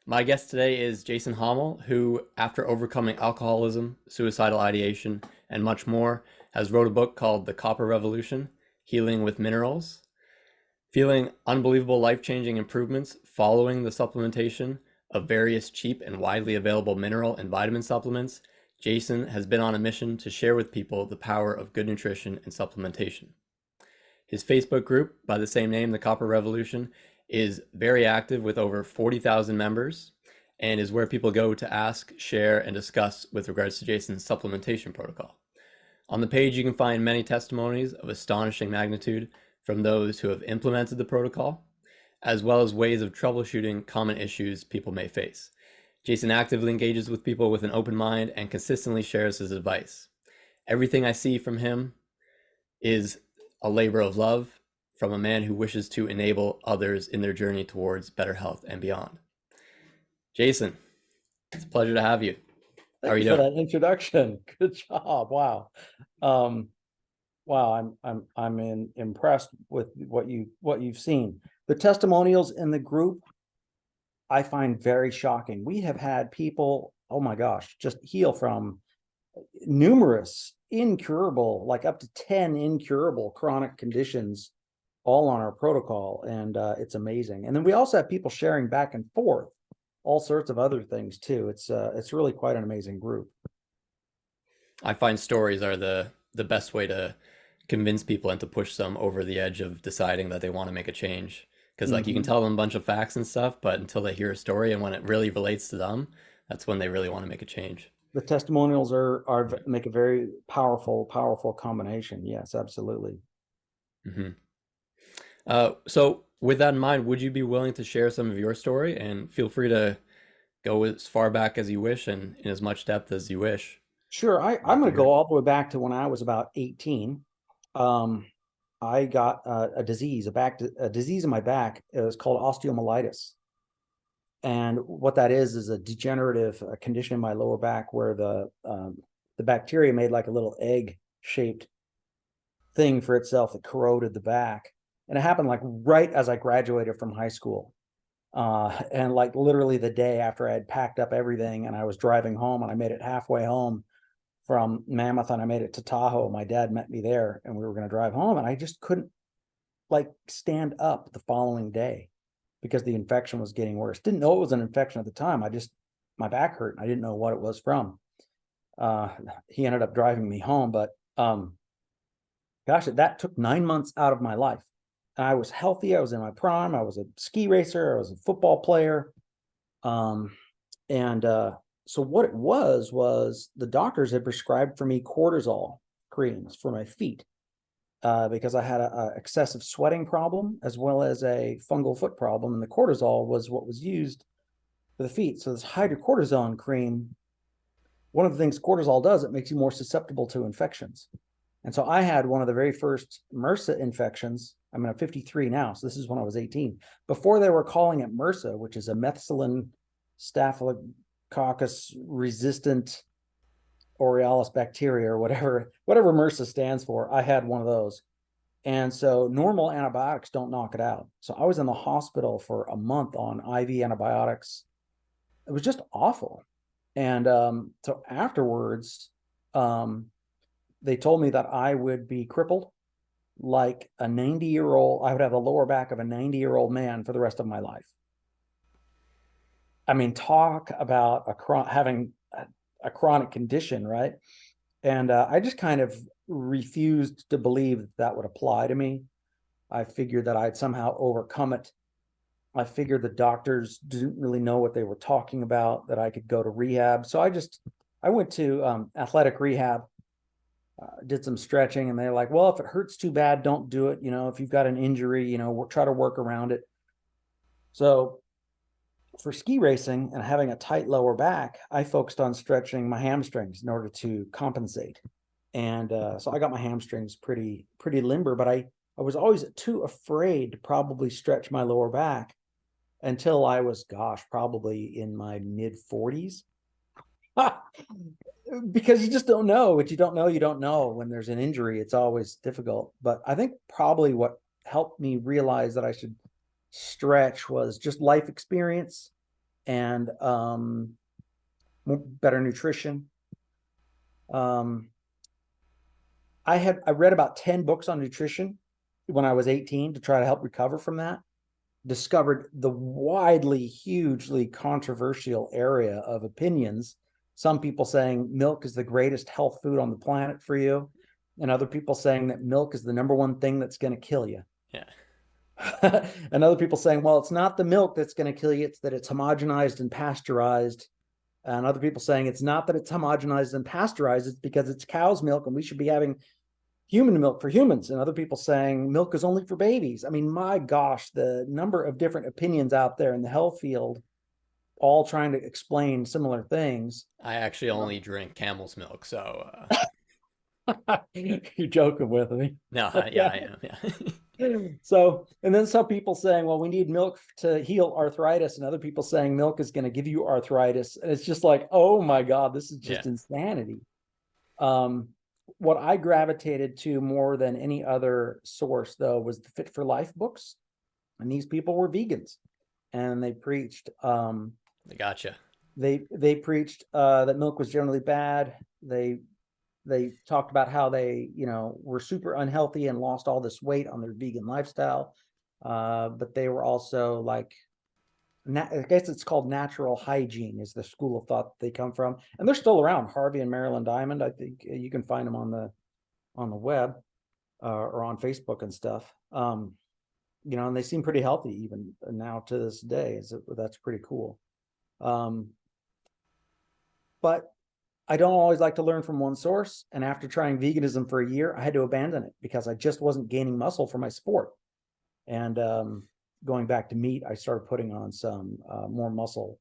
My guest today is Jason Hommel, who, after overcoming alcoholism, suicidal ideation, and much more, has wrote a book called The Copper Revolution: Healing with Minerals. Feeling unbelievable life-changing improvements following the supplementation of various cheap and widely available mineral and vitamin supplements, Jason has been on a mission to share with people the power of good nutrition and supplementation. His Facebook group, by the same name, The Copper Revolution, is very active with over 40,000 members and is where people go to ask, share, and discuss with regards to Jason's supplementation protocol. On the page, you can find many testimonies of astonishing magnitude from those who have implemented the protocol, as well as ways of troubleshooting common issues people may face. Jason actively engages with people with an open mind and consistently shares his advice. Everything I see from him is a labor of love from a man who wishes to enable others in their journey towards better health and beyond. Jason, it's a pleasure to have you. How are Thank you you for doing? that introduction. Good job. Wow. Um, wow, impressed with what you've seen. The testimonials in the group I find very shocking. We have had people, oh my gosh, just heal from numerous incurable, like up to 10 incurable chronic conditions all on our protocol, and it's amazing. And then we also have people sharing back and forth all sorts of other things too. It's really quite an amazing group. I find stories are the best way to convince people and to push them over the edge of deciding that they want to make a change. Because like you can Mhm. tell them a bunch of facts and stuff, but until they hear a story and when it really relates to them, that's when they really want to make a change. The testimonials are make a very powerful combination. Yes, absolutely. Hmm. So with that in mind, would you be willing to share some of your story? And feel free to go as far back as you wish and in as much depth as you wish. Sure. I'd I'm love to going to hear go it. all the way back to when I was about 18. Um, I got a disease, a disease in my back. It was called osteomyelitis. And what that is a degenerative condition in my lower back where the bacteria made like a little egg shaped thing for itself that corroded the back. And it happened like right as I graduated from high school. And like literally the day after I had packed up everything and I was driving home and I made it halfway home from Mammoth and I made it to Tahoe. My dad met me there and we were going to drive home and I just couldn't like stand up the following day because the infection was getting worse. Didn't know it was an infection at the time. My back hurt. I didn't know what it was from. Uh, he ended up driving me home, but gosh, that took 9 months out of my life. And I was healthy. I was in my prime. I was a ski racer. I was a football player. Um, and so what it was the doctors had prescribed for me cortisol creams for my feet because I had a excessive sweating problem as well as a fungal foot problem, and the cortisol was what was used for the feet. So this hydrocortisone cream, one of the things cortisol does, it makes you more susceptible to infections. And so I had one of the very first MRSA infections. I'm 53 now, so this is when I was 18. Before they were calling it MRSA, which is a methicillin staphylococcus resistant Aurealis bacteria or whatever MRSA stands for, I had one of those. And so normal antibiotics don't knock it out. So I was in the hospital for a month on IV antibiotics. It was just awful. And so afterwards, um, they told me that I would be crippled like a 90-year-old. I would have the lower back of a 90-year-old man for the rest of my life. I mean, talk about having a chronic condition, right? And I just kind of refused to believe that that would apply to me. I figured that I'd somehow overcome it. I figured the doctors didn't really know what they were talking about, that I could go to rehab. So I went to athletic rehab, did some stretching, and they're like, well, if it hurts too bad, don't do it. If you've got an injury, we'll try to work around it. So for ski racing and having a tight lower back, I focused on stretching my hamstrings in order to compensate. And so I got my hamstrings pretty limber, but I was always too afraid to probably stretch my lower back until I was, gosh, probably in my mid 40s. Because you just don't know what you don't know. You don't know when there's an injury. It's always difficult. But I think probably what helped me realize that I should stretch was just life experience. and better nutrition. I read about 10 books on nutrition when I was 18 to try to help recover from that. Discovered the widely, hugely controversial area of opinions. Some people saying milk is the greatest health food on the planet for you, and other people saying that milk is the number one thing that's going to kill you. Yeah. And other people saying, well, it's not the milk that's going to kill you, it's that it's homogenized and pasteurized. And other people saying it's not that it's homogenized and pasteurized, it's because it's cow's milk and we should be having human milk for humans. And other people saying milk is only for babies. I mean, my gosh, the number of different opinions out there in the health field, all trying to explain similar things. I actually only drink camel's milk, so You're joking with me. no, yeah, I am. Yeah. So, and then some people saying, well, we need milk to heal arthritis, and other people saying milk is going to give you arthritis. And it's just like, oh my God, this is just Yeah. insanity. What I gravitated to more than any other source, though, was the Fit for Life books. And these people were vegans, and they preached. Gotcha. They preached that milk was generally bad. They talked about how they, were super unhealthy and lost all this weight on their vegan lifestyle. But they were also like, I guess it's called natural hygiene is the school of thought they come from. And they're still around. Harvey and Marilyn Diamond. I think you can find them on the web or on Facebook and stuff. And they seem pretty healthy even now to this day. That's pretty cool. But I don't always like to learn from one source. And after trying veganism for a year, I had to abandon it because I just wasn't gaining muscle for my sport. And going back to meat, I started putting on some more muscle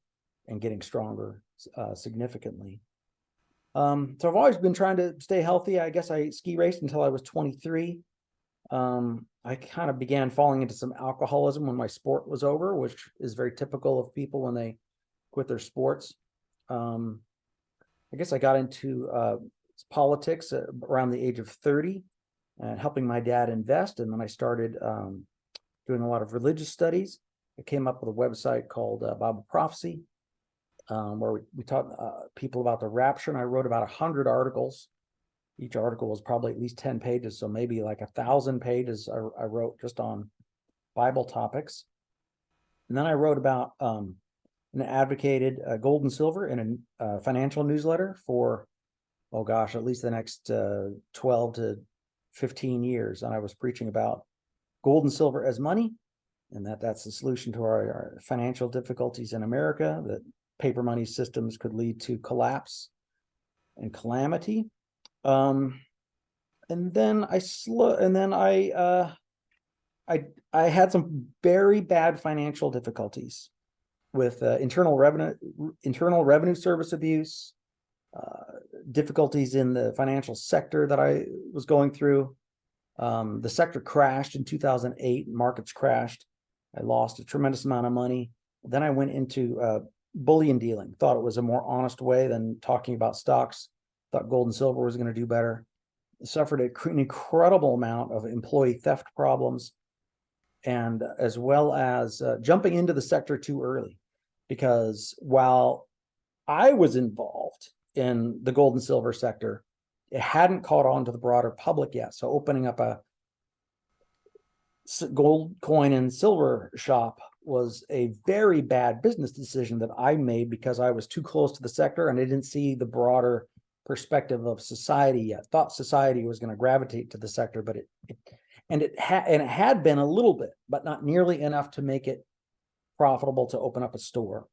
and getting stronger significantly. So I've always been trying to stay healthy. I guess I ski raced until I was 23. I kind of began falling into some alcoholism when my sport was over, which is very typical of people when they quit their sports. I guess I got into politics around the age of 30 and helping my dad invest. And then I started doing a lot of religious studies. I came up with a website called Bible Prophecy, where we taught people about the rapture. And I wrote about 100 articles. Each article was probably at least 10 pages. So maybe like 1,000 pages I wrote just on Bible topics. And then I wrote about and advocated gold and silver in a financial newsletter for, at least the next 12 to 15 years. And I was preaching about gold and silver as money, and that's the solution to our financial difficulties in America, that paper money systems could lead to collapse and calamity. And then I had some very bad financial difficulties with internal revenue service abuse, difficulties in the financial sector that I was going through. The sector crashed in 2008, markets crashed. I lost a tremendous amount of money. Then I went into bullion dealing, thought it was a more honest way than talking about stocks, thought gold and silver was going to do better. Suffered an incredible amount of employee theft problems, and as well as jumping into the sector too early. Because while I was involved in the gold and silver sector, it hadn't caught on to the broader public yet. So opening up a gold coin and silver shop was a very bad business decision that I made because I was too close to the sector and I didn't see the broader perspective of society yet. Thought society was going to gravitate to the sector, but it had been a little bit, but not nearly enough to make it profitable to open up a store.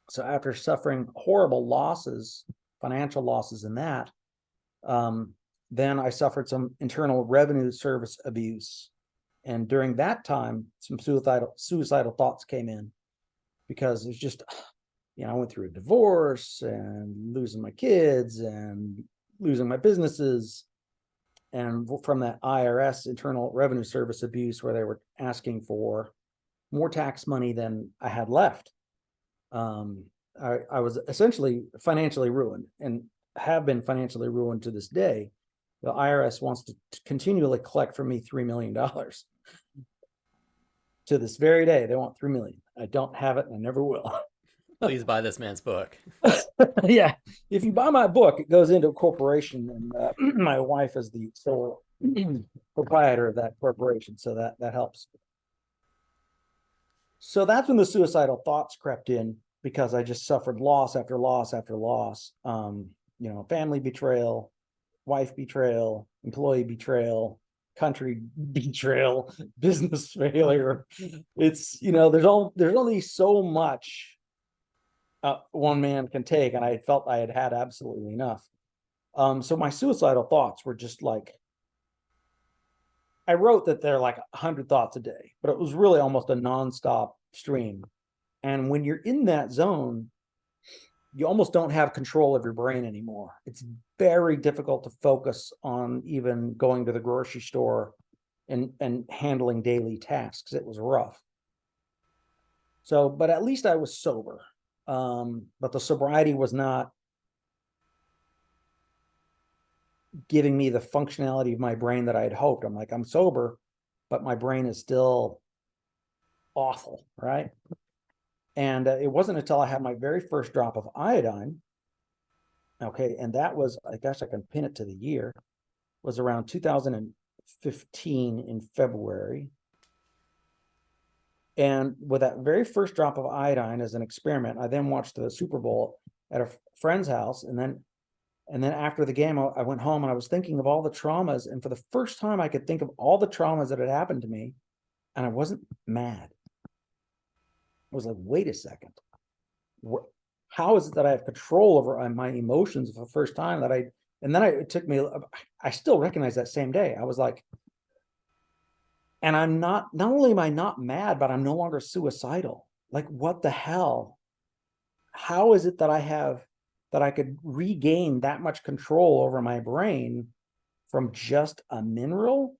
So after suffering horrible losses, financial losses in that, then I suffered some internal revenue service abuse. And during that time, some suicidal thoughts came in because it's just, I went through a divorce and losing my kids and losing my businesses. And from that IRS, Internal Revenue Service abuse, where they were asking for more tax money than I had left. I was essentially financially ruined and have been financially ruined to this day. The IRS wants to continually collect from me $3 million. To this very day, they want $3 million. I don't have it and I never will. Please buy this man's book. Yeah, if you buy my book, it goes into a corporation, and my wife is the sole proprietor of that corporation, so that helps. So that's when the suicidal thoughts crept in because I just suffered loss after loss after loss. Family betrayal, wife betrayal, employee betrayal, country betrayal, business failure. It's there's only so much one man can take, and I felt I had had absolutely enough. So my suicidal thoughts were just like, I wrote that they're like 100 thoughts a day, but it was really almost a nonstop stream. And when you're in that zone, you almost don't have control of your brain anymore. It's very difficult to focus on even going to the grocery store and handling daily tasks. It was rough. So, but at least I was sober. But the sobriety was not giving me the functionality of my brain that I had hoped. I'm like, I'm sober, but my brain is still awful, right? And it wasn't until I had my very first drop of iodine, okay, and that was, I guess I can pin it to the year, was around 2015 in February. And with that very first drop of iodine as an experiment, I then watched the Super Bowl at a friend's house, and then after the game, I went home and I was thinking of all the traumas. And for the first time, I could think of all the traumas that had happened to me. And I wasn't mad. I was like, wait a second. How is it that I have control over my emotions for the first time and then it took me, I still recognize that same day. I was like, and not only am I not mad, but I'm no longer suicidal. Like, what the hell? How is it that I could regain that much control over my brain from just a mineral?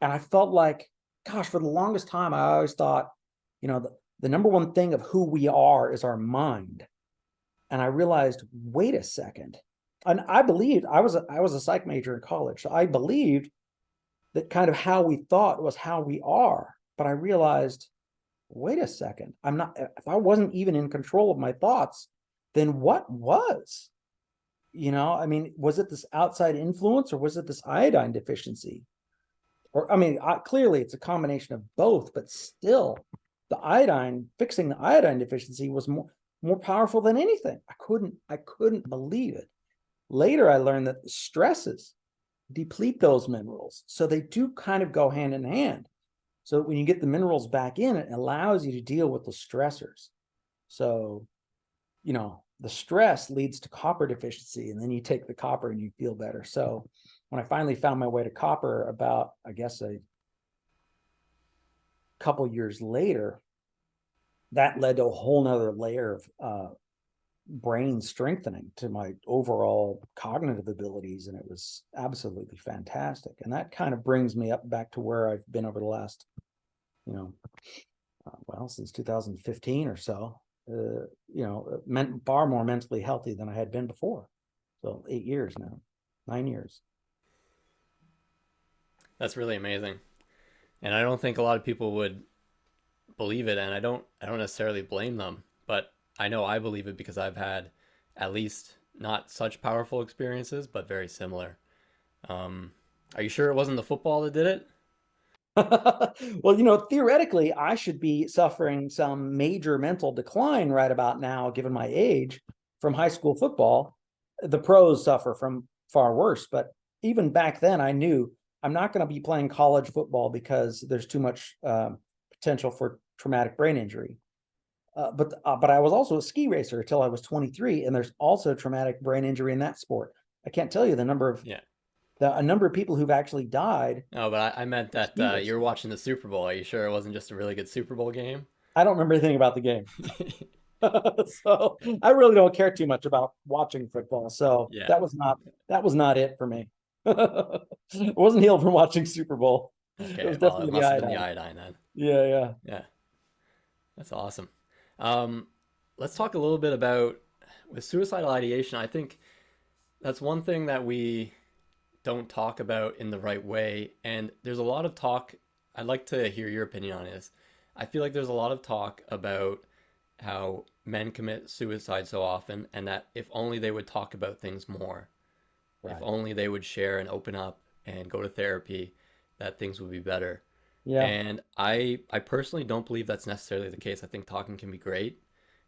And I felt like, gosh, for the longest time, I always thought, the number one thing of who we are is our mind. And I realized, wait a second. And I believed I was a psych major in college. So I believed that kind of how we thought was how we are. But I realized, wait a second, if I wasn't even in control of my thoughts, then what was? I mean, was it this outside influence, or was it this iodine deficiency? Or, I mean, clearly it's a combination of both, but still, fixing the iodine deficiency was more powerful than anything. I couldn't believe it. Later, I learned that the stresses deplete those minerals. So they do kind of go hand in hand. So when you get the minerals back in, it allows you to deal with the stressors. So, the stress leads to copper deficiency, and then you take the copper and you feel better. So when I finally found my way to copper about, I guess, a couple years later, that led to a whole nother layer of brain strengthening to my overall cognitive abilities, and it was absolutely fantastic. And that kind of brings me up back to where I've been over the last, since 2015 or so. Far more mentally healthy than I had been before. So 8 years now, 9 years. That's really amazing. And I don't think a lot of people would believe it, and I don't necessarily blame them, but I know I believe it because I've had at least not such powerful experiences, but very similar. Are you sure it wasn't the football that did it? Well, theoretically, I should be suffering some major mental decline right about now, given my age, from high school football. The pros suffer from far worse. But even back then, I knew I'm not going to be playing college football because there's too much potential for traumatic brain injury. But I was also a ski racer until I was 23, and there's also traumatic brain injury in that sport. I can't tell you the number of Yeah. a number of people who've actually died. No, but I meant that Ski you racing. were watching the Super Bowl. Are you sure it wasn't just a really good Super Bowl game? I don't remember anything about the game. So I really don't care too much about watching football. So Yeah. that was not it for me. I wasn't healed from watching Super Bowl. It Okay. was Well, it definitely the must have been the iodine. iodine then. Yeah, yeah. Yeah. That's awesome. Um, let's talk a little bit about with suicidal ideation. I think that's one thing that we don't talk about in the right way. And there's a lot of talk. I'd like to hear your opinion on this. I feel like there's a lot of talk about how men commit suicide so often, and that if only they would talk about things more, if Right. only they would share and open up and go to therapy, that things would be better. Yeah. And I personally don't believe that's necessarily the case. I think talking can be great,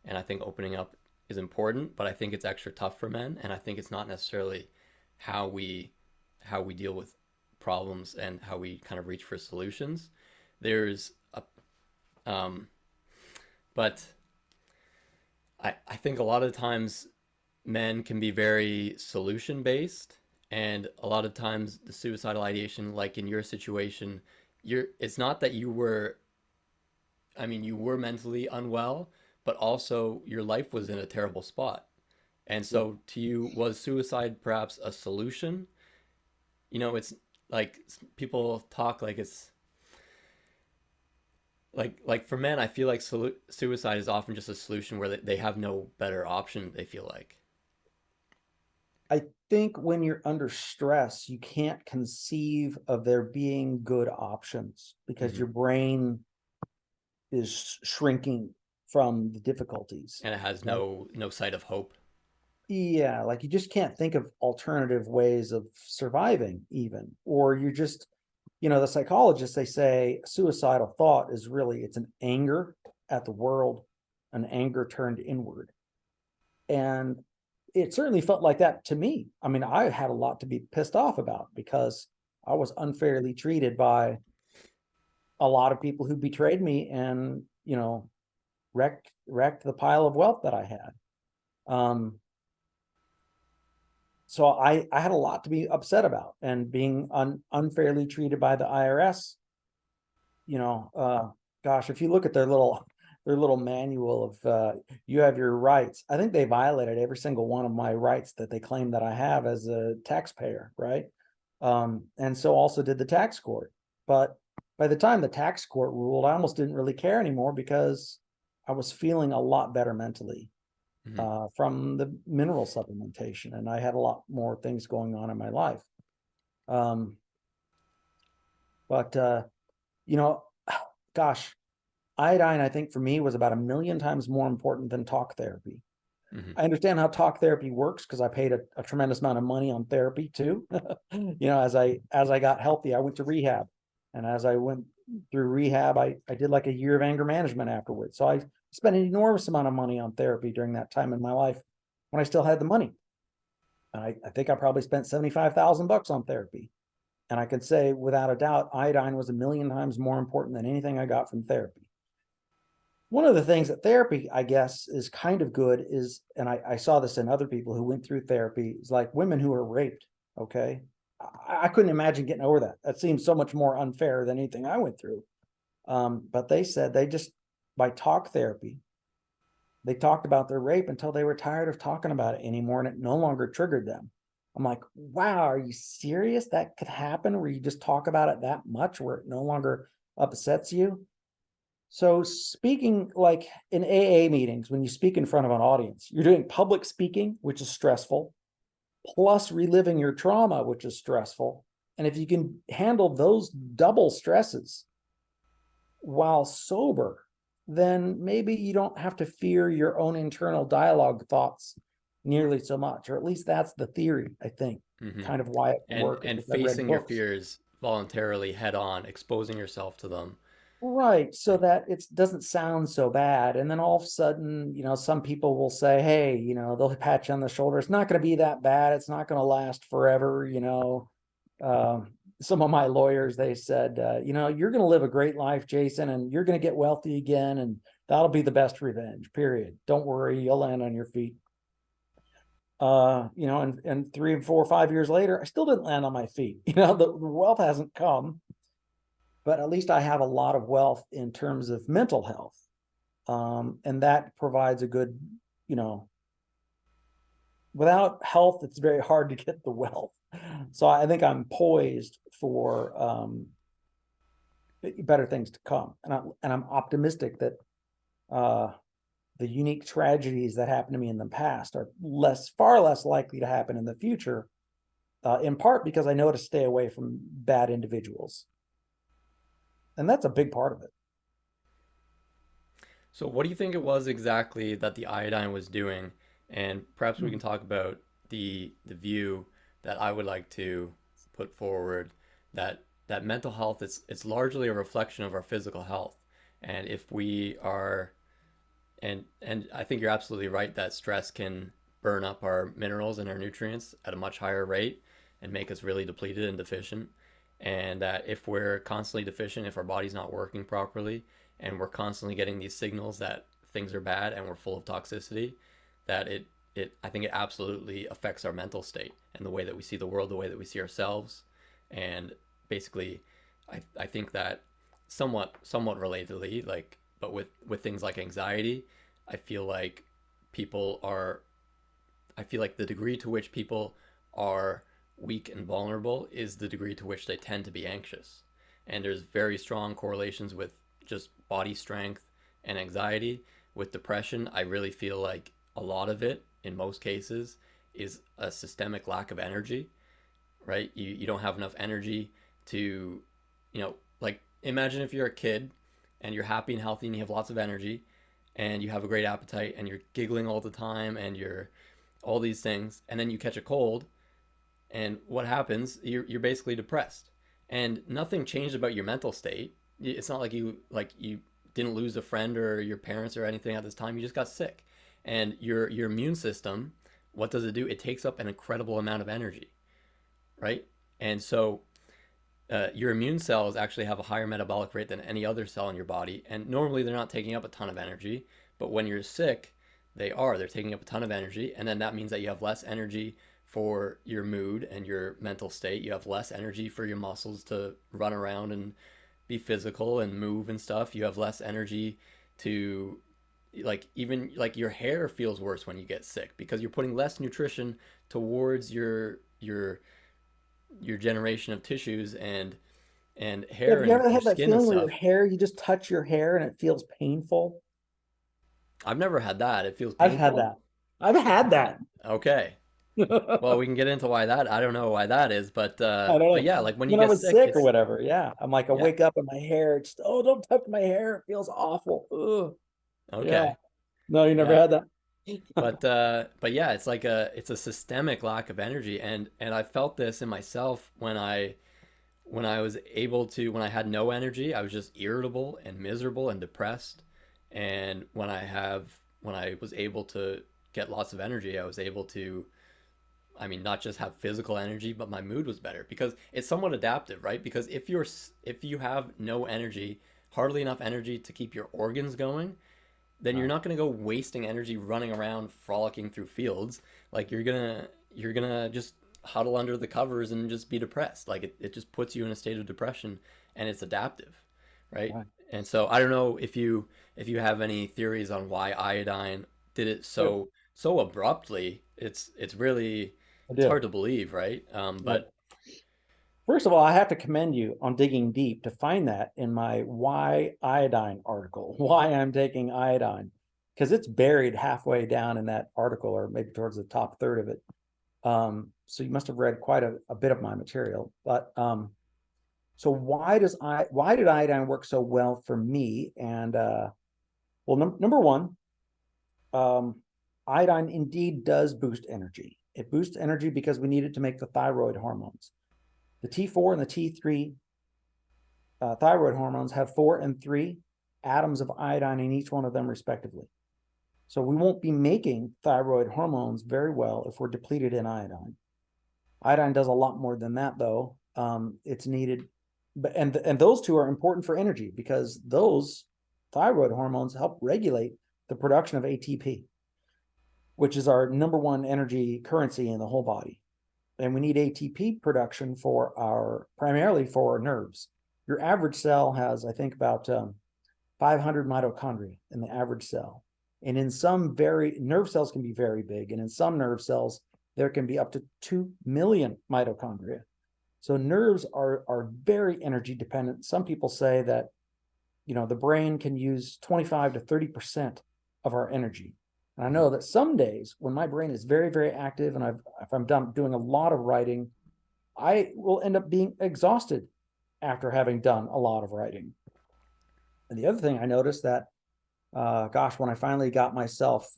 and I think opening up is important, but I think it's extra tough for men, and I think it's not necessarily how we how we deal with problems and how we kind of reach for solutions. There's a but I think a lot of times men can be very solution based, and a lot of times the suicidal ideation, like in your situation, it's not that you were, I mean, you were mentally unwell, but also your life was in a terrible spot. And Yeah. so to you, was suicide perhaps a solution? It's like people talk like it's like for men, I feel like suicide is often just a solution where they have no better option, they feel like. I think when you're under stress, you can't conceive of there being good options because Hmm. your brain is shrinking from the difficulties. And it has Right? no sight of hope. Yeah, like you just can't think of alternative ways of surviving, even, or you're just, the psychologists, they say suicidal thought is really, it's an anger at the world, an anger turned inward. And it certainly felt like that to me. I mean, I had a lot to be pissed off about because I was unfairly treated by a lot of people who betrayed me and, wrecked the pile of wealth that I had. Um, so I had a lot to be upset about, and being unfairly treated by the IRS. You know, gosh, if you look at their little manual of you have your rights, I think they violated every single one of my rights that they claim that I have as a taxpayer, right? And so also did the tax court. But by the time the tax court ruled, I almost didn't really care anymore because I was feeling a lot better mentally Hmm. from the mineral supplementation, and I had a lot more things going on in my life. Um, but you know, gosh, iodine, I think for me was about a million times more important than talk therapy. Hmm. I understand how talk therapy works because I paid a tremendous amount of money on therapy too. As I got healthy, I went to rehab, and as I went through rehab, I did like a year of anger management afterwards. So I spent an enormous amount of money on therapy during that time in my life when I still had the money. And I think I probably spent 75,000 bucks on therapy. And I can say without a doubt, iodine was a million times more important than anything I got from therapy. One of the things that therapy, I guess, is kind of good is, and I saw this in other people who went through therapy, is like women who are raped. Okay. I couldn't imagine getting over that. That seems so much more unfair than anything I went through. But they said they just, by talk therapy, they talked about their rape until they were tired of talking about it anymore and it no longer triggered them. I'm like, wow, are you serious? That could happen where you just talk about it that much where it no longer upsets you? So speaking like in AA meetings, when you speak in front of an audience, you're doing public speaking, which is stressful, plus reliving your trauma, which is stressful. And if you can handle those double stresses while sober, then maybe you don't have to fear your own internal dialogue thoughts nearly so much, or at least that's the theory, I think, Hmm. kind of why it works And if I've read facing your books. fears voluntarily head on, exposing yourself to them. Right, so Like, that it doesn't sound so bad. And then all of a sudden, some people will say, hey, they'll pat you on the shoulder. It's not going to be that bad. It's not going to last forever. Um, some of my lawyers, they said, you're going to live a great life, Jason, and you're going to get wealthy again. And that'll be the best revenge, period. Don't worry, you'll land on your feet. And 3 and 4 or 5 years later, I still didn't land on my feet. The wealth hasn't come, but at least I have a lot of wealth in terms of mental health. And that provides a good, you know, without health, it's very hard to get the wealth. So I think I'm poised for better things to come. And I'm optimistic that uh, the unique tragedies that happened to me in the past are far less likely to happen in the future, in part because I know to stay away from bad individuals. And that's a big part of it. So what do you think it was exactly that the iodine was doing? And perhaps we Hmm. can talk about the view that I would like to put forward, that mental health is it's largely a reflection of our physical health. And if we are and I think you're absolutely right that stress can burn up our minerals and our nutrients at a much higher rate and make us really depleted and deficient. And that if we're constantly deficient, if our body's not working properly, and we're constantly getting these signals that things are bad and we're full of toxicity, that it I think it absolutely affects our mental state and the way that we see the world, the way that we see ourselves. And basically, I think that somewhat relatedly, like, but with things like anxiety, I feel like people are I feel like the degree to which people are weak and vulnerable is the degree to which they tend to be anxious. And there's very strong correlations with just body strength and anxiety. With depression, I really feel like a lot of it, in most cases, is a systemic lack of energy, right? You don't have enough energy to, like imagine if you're a kid and you're happy and healthy and you have lots of energy and you have a great appetite and you're giggling all the time and you're all these things, and then you catch a cold, and what happens? You're basically depressed, and nothing changed about your mental state. It's not like you didn't lose a friend or your parents or anything at this time. You just got sick, and your immune system, what does it do? It takes up an incredible amount of energy, right? And so your immune cells actually have a higher metabolic rate than any other cell in your body. And normally they're not taking up a ton of energy, but when you're sick, they're taking up a ton of energy. And then that means that you have less energy for your mood and your mental state. You have less energy for your muscles to run around and be physical and move and stuff. You have less energy to, like, even like your hair feels worse when you get sick because you're putting less nutrition towards your generation of tissues and Have hair you and ever your had that skin and feeling where your stuff. hair, you just touch your hair and it feels painful? I've never had that. It feels I've had painful. that. I've had that. Okay. Well, we can get into why that. I don't know why that is, I don't but know. yeah, like when you When I get was sick, sick or it's whatever, yeah. I'm like, I yeah. wake up and my hair, it's, oh, don't touch my hair. It feels awful. Ugh. Yeah. Okay. No, you never Yeah. had that. But yeah, it's a systemic lack of energy, and I felt this in myself when I was able to when I had no energy, I was just irritable and miserable and depressed. And when I was able to get lots of energy, I was able to, I mean, not just have physical energy, but my mood was better because it's somewhat adaptive, right? Because if you have no energy, hardly enough energy to keep your organs going, then you're Right. not going to go wasting energy running around frolicking through fields. Like you're gonna just huddle under the covers and just be depressed. Like it just puts you in a state of depression, and it's adaptive, right? Right. And so I don't know if you have any theories on why iodine did it Good. so abruptly. It's really I it's hard do. to believe, right? Yep. But First of all, I have to commend you on digging deep to find that in my why iodine article, why I'm taking iodine, because it's buried halfway down in that article or maybe towards the top third of it. So you must have read quite a bit of my material. But so why did iodine work so well for me? And well, number one, um, iodine indeed does boost energy. It boosts energy because we need it to make the thyroid hormones. The T4 and the T3 thyroid hormones have 4 and 3 atoms of iodine in each one of them, respectively. So we won't be making thyroid hormones very well if we're depleted in iodine. Iodine does a lot more than that, though. It's needed, but and those two are important for energy because those thyroid hormones help regulate the production of ATP, which is our number one energy currency in the whole body. And we need ATP production for our primarily for our nerves. Your average cell has, I think, about 500 mitochondria in the average cell. And in some very nerve cells can be very big, and in some nerve cells there can be up to 2 million mitochondria. So nerves are very energy dependent. Some people say that the brain can use 25 to 30% of our energy. And I know that some days when my brain is very, very active and if I'm doing a lot of writing, I will end up being exhausted after having done a lot of writing. And the other thing I noticed that gosh, when I finally got myself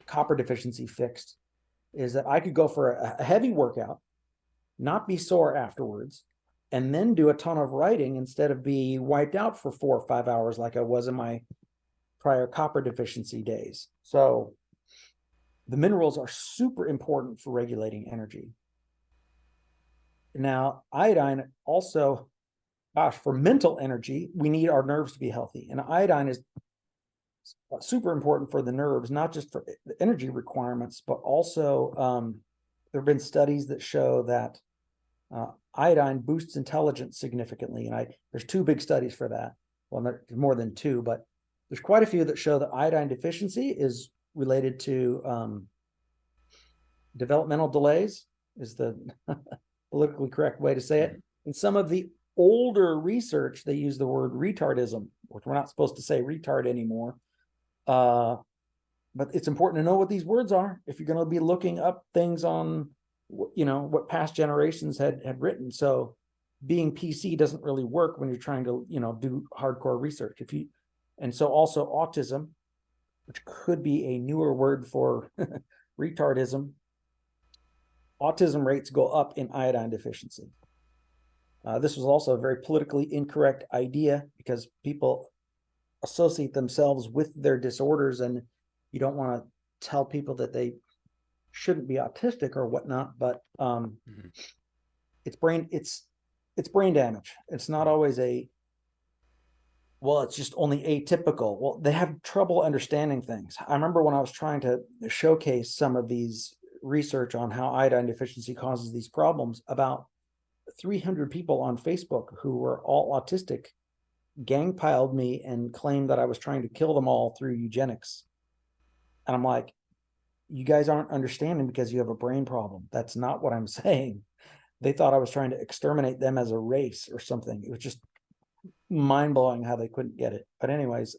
copper deficiency fixed, is that I could go for a heavy workout, not be sore afterwards, and then do a ton of writing instead of be wiped out for 4 or 5 hours like I was in my prior copper deficiency days. So the minerals are super important for regulating energy. Now, iodine also, gosh, for mental energy, we need our nerves to be healthy. And iodine is super important for the nerves, not just for the energy requirements, but also there have been studies that show that iodine boosts intelligence significantly. And there's 2 big studies for that. Well, there's more than 2, but there's quite a few that show that iodine deficiency is related to developmental delays, is the politically correct way to say it. In some of the older research, they use the word retardism, which we're not supposed to say retard anymore. But it's important to know what these words are if you're going to be looking up things on, what past generations had written. So being PC doesn't really work when you're trying to, do hardcore research. And so also autism, which could be a newer word for retardism. Autism rates go up in iodine deficiency. This was also a very politically incorrect idea because people associate themselves with their disorders, and you don't want to tell people that they shouldn't be autistic or whatnot, but it's brain damage. It's not always it's just only atypical. Well, they have trouble understanding things. I remember when I was trying to showcase some of these research on how iodine deficiency causes these problems, about 300 people on Facebook who were all autistic gangpiled me and claimed that I was trying to kill them all through eugenics. And I'm like, you guys aren't understanding because you have a brain problem. That's not what I'm saying. They thought I was trying to exterminate them as a race or something. It was just mind-blowing how they couldn't get it. But anyways,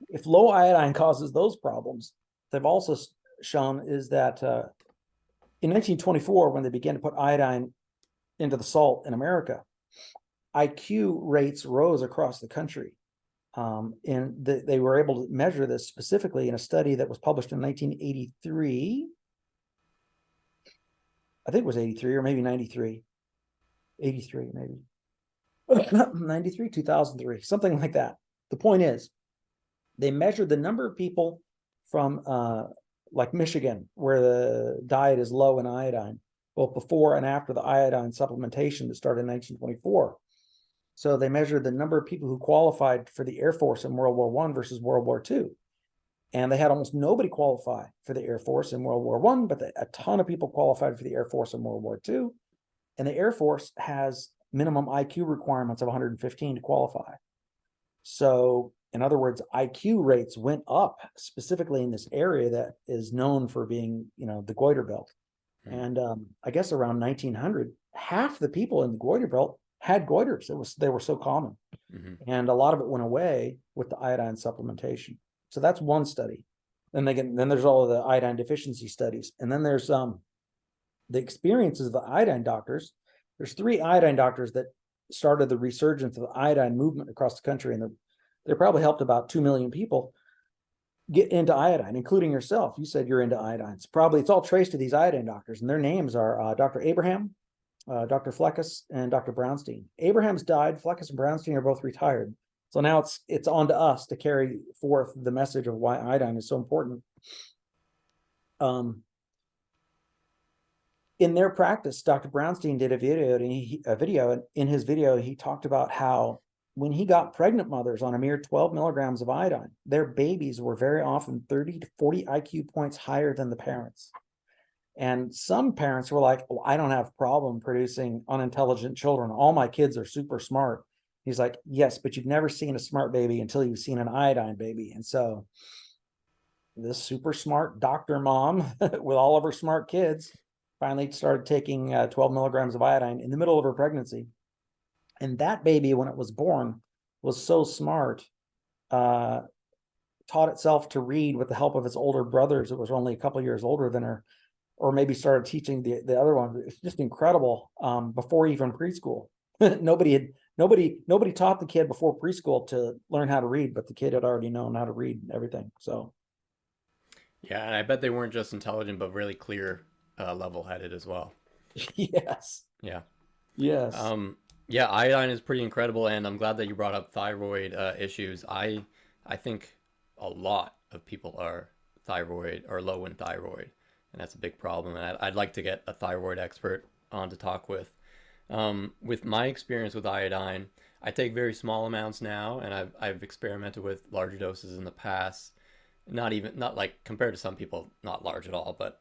if low iodine causes those problems, they've also shown is that in 1924, when they began to put iodine into the salt in America, IQ rates rose across the country. And they were able to measure this specifically in a study that was published in 1983. I think it was 83 or maybe 93. 83, maybe. 93, 2003, something like that. The point is, they measured the number of people from like Michigan, where the diet is low in iodine, both before and after the iodine supplementation that started in 1924. So they measured the number of people who qualified for the Air Force in World War I versus World War II. And they had almost nobody qualify for the Air Force in World War I, but a ton of people qualified for the Air Force in World War II. And the Air Force has minimum IQ requirements of 115 to qualify. So in other words, IQ rates went up specifically in this area that is known for being, the goiter belt. And I guess around 1900, half the people in the goiter belt had goiters. They were so common. And a lot of it went away with the iodine supplementation. So that's one study. Then there's all of the iodine deficiency studies. And then there's the experiences of the iodine doctors. There's 3 iodine doctors that started the resurgence of the iodine movement across the country. And they probably helped about 2 million people get into iodine, including yourself. You said you're into iodine. It's all traced to these iodine doctors, and their names are Dr. Abraham, Dr. Fleckus, and Dr. Brownstein. Abraham's died. Fleckus and Brownstein are both retired. So now it's on to us to carry forth the message of why iodine is so important. In their practice, Dr. Brownstein did a video, and in his video, he talked about how when he got pregnant mothers on a mere 12 milligrams of iodine, their babies were very often 30 to 40 IQ points higher than the parents. And some parents were like, well, I don't have problem producing unintelligent children. All my kids are super smart. He's like, yes, but you've never seen a smart baby until you've seen an iodine baby. And so this super smart doctor mom with all of her smart kids finally started taking 12 milligrams of iodine in the middle of her pregnancy. And that baby, when it was born, was so smart, taught itself to read with the help of its older brothers. It was only a couple of years older than her, or maybe started teaching the other one. It's just incredible before even preschool. Nobody nobody taught the kid before preschool to learn how to read, but the kid had already known how to read and everything. So Yeah, and I bet they weren't just intelligent, but really clear, level-headed as well. yes, Yeah. yes, Um, yeah, iodine is pretty incredible, and I'm glad that you brought up thyroid issues. I think a lot of people are thyroid or low in thyroid, and that's a big problem. And I'd like to get a thyroid expert on to talk with. With my experience with iodine, I take very small amounts now, and I've experimented with larger doses in the past. Not like compared to some people, not large at all, but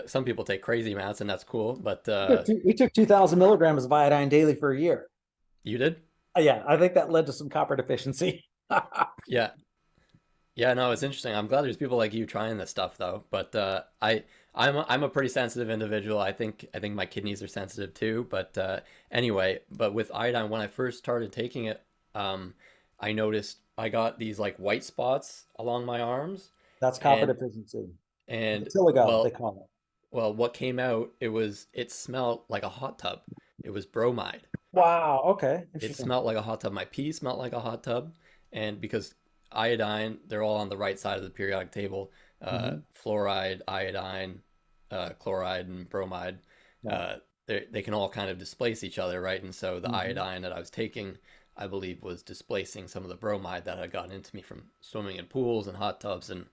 some people take crazy amounts, and that's cool. But we took 2,000 milligrams of iodine daily for a year. you did? Yeah, I think that led to some copper deficiency. Yeah, yeah. No, it's interesting. I'm glad there's people like you trying this stuff, though. But I'm a pretty sensitive individual. I think my kidneys are sensitive too. But anyway, but with iodine, when I first started taking it, um, I noticed I got these like white spots along my arms, That's copper and deficiency. and Vitiligo, they well, call well, what came out? It smelled like a hot tub. It was bromide. it. Wow. Okay. It Interesting. smelled like a hot tub. My pee smelled like a hot tub, and because iodine, they're all on the right side of the periodic table. Hmm. Fluoride, iodine, chloride, and bromide. Yeah. Uh, they can all kind of displace each other, right? And so the Hmm. iodine that I was taking, I believe, was displacing some of the bromide that had gotten into me from swimming in pools and hot tubs and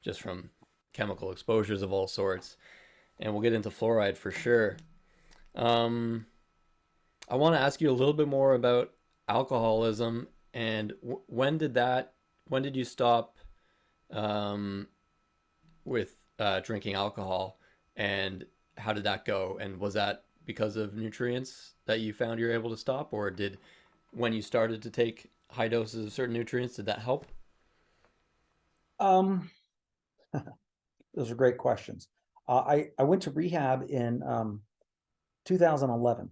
just from chemical exposures of all sorts. And we'll get into fluoride for sure. Um, I want to ask you a little bit more about alcoholism and when did you stop um, with drinking alcohol and how did that go? And was that because of nutrients that you found you're able to stop, or did when you started to take high doses of certain nutrients, did that help? Um, those are great questions. I went to rehab in 2011,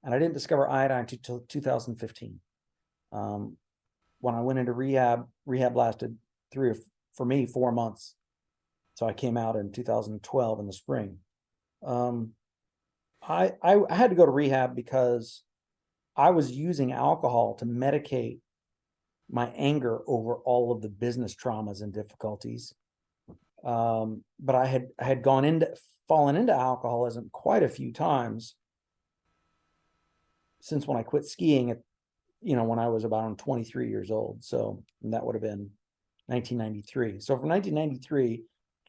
and I didn't discover iodine until 2015. Um, when I went into rehab lasted for me 4 months. So I came out in 2012 in the spring. Um, I had to go to rehab because I was using alcohol to medicate my anger over all of the business traumas and difficulties. But I had fallen into alcoholism quite a few times since when I quit skiing at when I was about 23 years old. So that would have been 1993. So from 1993 to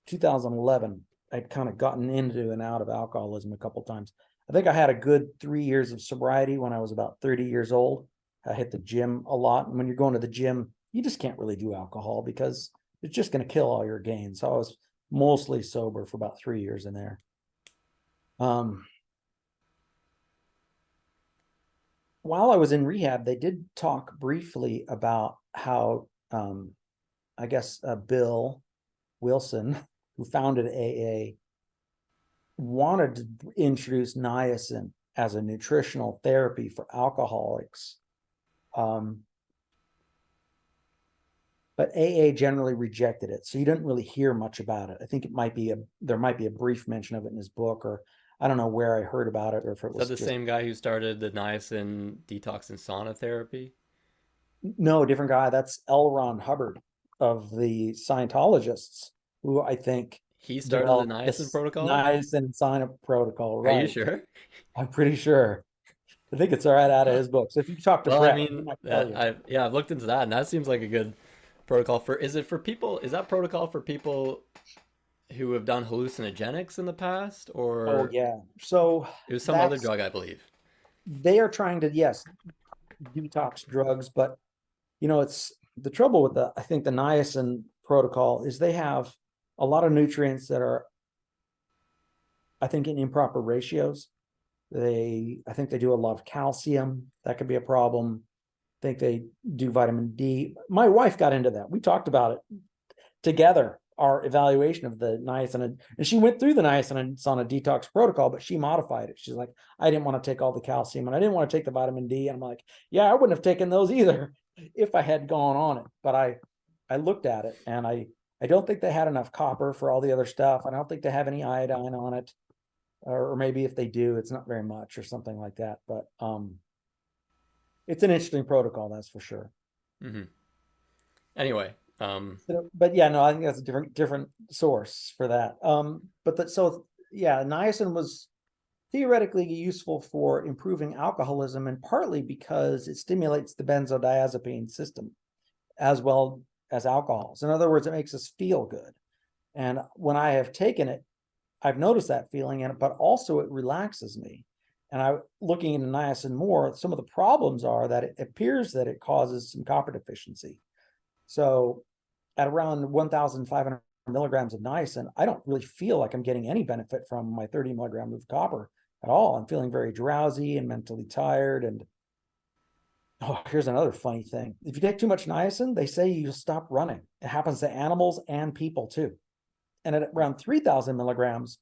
2011, I'd kind of gotten into and out of alcoholism a couple times. I think I had a good 3 years of sobriety when I was about 30 years old. I hit the gym a lot. And when you're going to the gym, you just can't really do alcohol because it's just going to kill all your gains. So I was mostly sober for about 3 years in there. Um, while I was in rehab, they did talk briefly about how I guess Bill Wilson, who founded AA, wanted to introduce niacin as a nutritional therapy for alcoholics. Um, but AA generally rejected it. So you didn't really hear much about it. I think there might be a brief mention of it in his book, or I don't know where I heard about it or if it Is that was the just same guy who started the niacin detox and sauna therapy? no different guy. That's L. Ron Hubbard of the Scientologists, who I think He started the developed niacin this protocol? niacin sign up protocol. Are you Right. sure? I'm pretty sure. I think it's right out of his book. So if you talk to Well, I Brett, he mean, might tell you. I've looked into that, and that seems like a good protocol for. Is it for people? Is that protocol for people who have done hallucinogenics in the past, Oh or yeah. So it was some other that's drug, I believe. they are trying to, yes, detox drugs, but it's the trouble with I think the niacin protocol is they have a lot of nutrients that are, I think, in improper ratios. I think they do a lot of calcium. That could be a problem. I think they do vitamin D. My wife got into that. We talked about it together, our evaluation of the niacin, and she went through the niacin sauna detox protocol, but she modified it. She's like, I didn't want to take all the calcium and I didn't want to take the vitamin D. And I'm like, yeah, I wouldn't have taken those either if I had gone on it. But I looked at it and I don't think they had enough copper for all the other stuff. I don't think they have any iodine on it. or maybe if they do, it's not very much or something like that. But it's an interesting protocol, that's for sure. Hmm. Anyway, But yeah, no, I think that's a different source for that. So yeah, niacin was theoretically useful for improving alcoholism, and partly because it stimulates the benzodiazepine system as well as alcohols. In other words, it makes us feel good. And when I have taken it, I've noticed that feeling in it, but also it relaxes me. And I looking into niacin more, some of the problems are that it appears that it causes some copper deficiency. So at around 1,500 milligrams of niacin, I don't really feel like I'm getting any benefit from my 30 milligrams of copper at all. I'm feeling very drowsy and mentally tired. And oh, here's another funny thing. If you take too much niacin, they say you stop running. It happens to animals and people too. And at around 3,000 milligrams,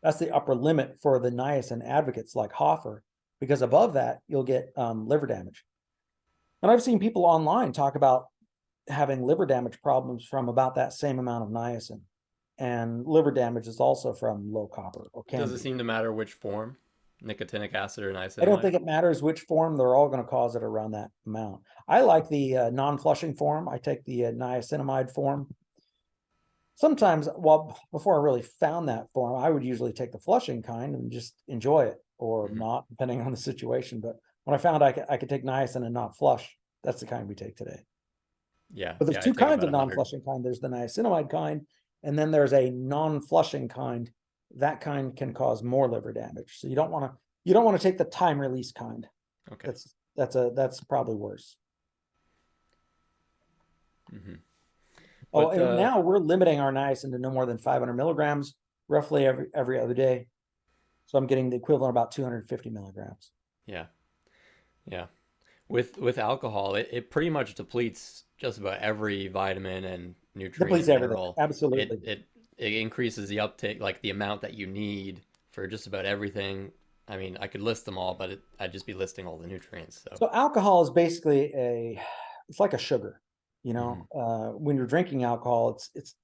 that's the upper limit for the niacin advocates like Hoffer, because above that, you'll get liver damage. And I've seen people online talk about having liver damage problems from about that same amount of niacin. And liver damage is also from low copper, or can does it be. seem to matter which form, nicotinic acid or I don't niacinamide? think it matters which form, they're all going to cause it around that amount. I like the non-flushing form. I take the niacinamide form. Sometimes, well, before I really found that form, I would usually take the flushing kind and just enjoy it, or Hmm. not, depending on the situation. But when I found I could take niacin and not flush, that's the kind we take today. Yeah, But there's yeah, I two take kinds about of 100. non-flushing kind. There's the niacinamide kind, and then there's a non-flushing kind. That kind can cause more liver damage. So you don't want to take the time release kind. Okay. That's probably worse. Hmm. Oh, But and now we're limiting our niacin to no more than 500 milligrams, roughly every other day. So I'm getting the equivalent of about 250 milligrams. yeah, yeah. With alcohol, it pretty much depletes just about every vitamin and nutrient Depletes and everything. mineral. It Absolutely. it it increases the uptake, like the amount that you need for just about everything. I mean, I could list them all, but I'd just be listing all the nutrients. So, So alcohol is basically it's like a sugar. hmm. When you're drinking alcohol, it's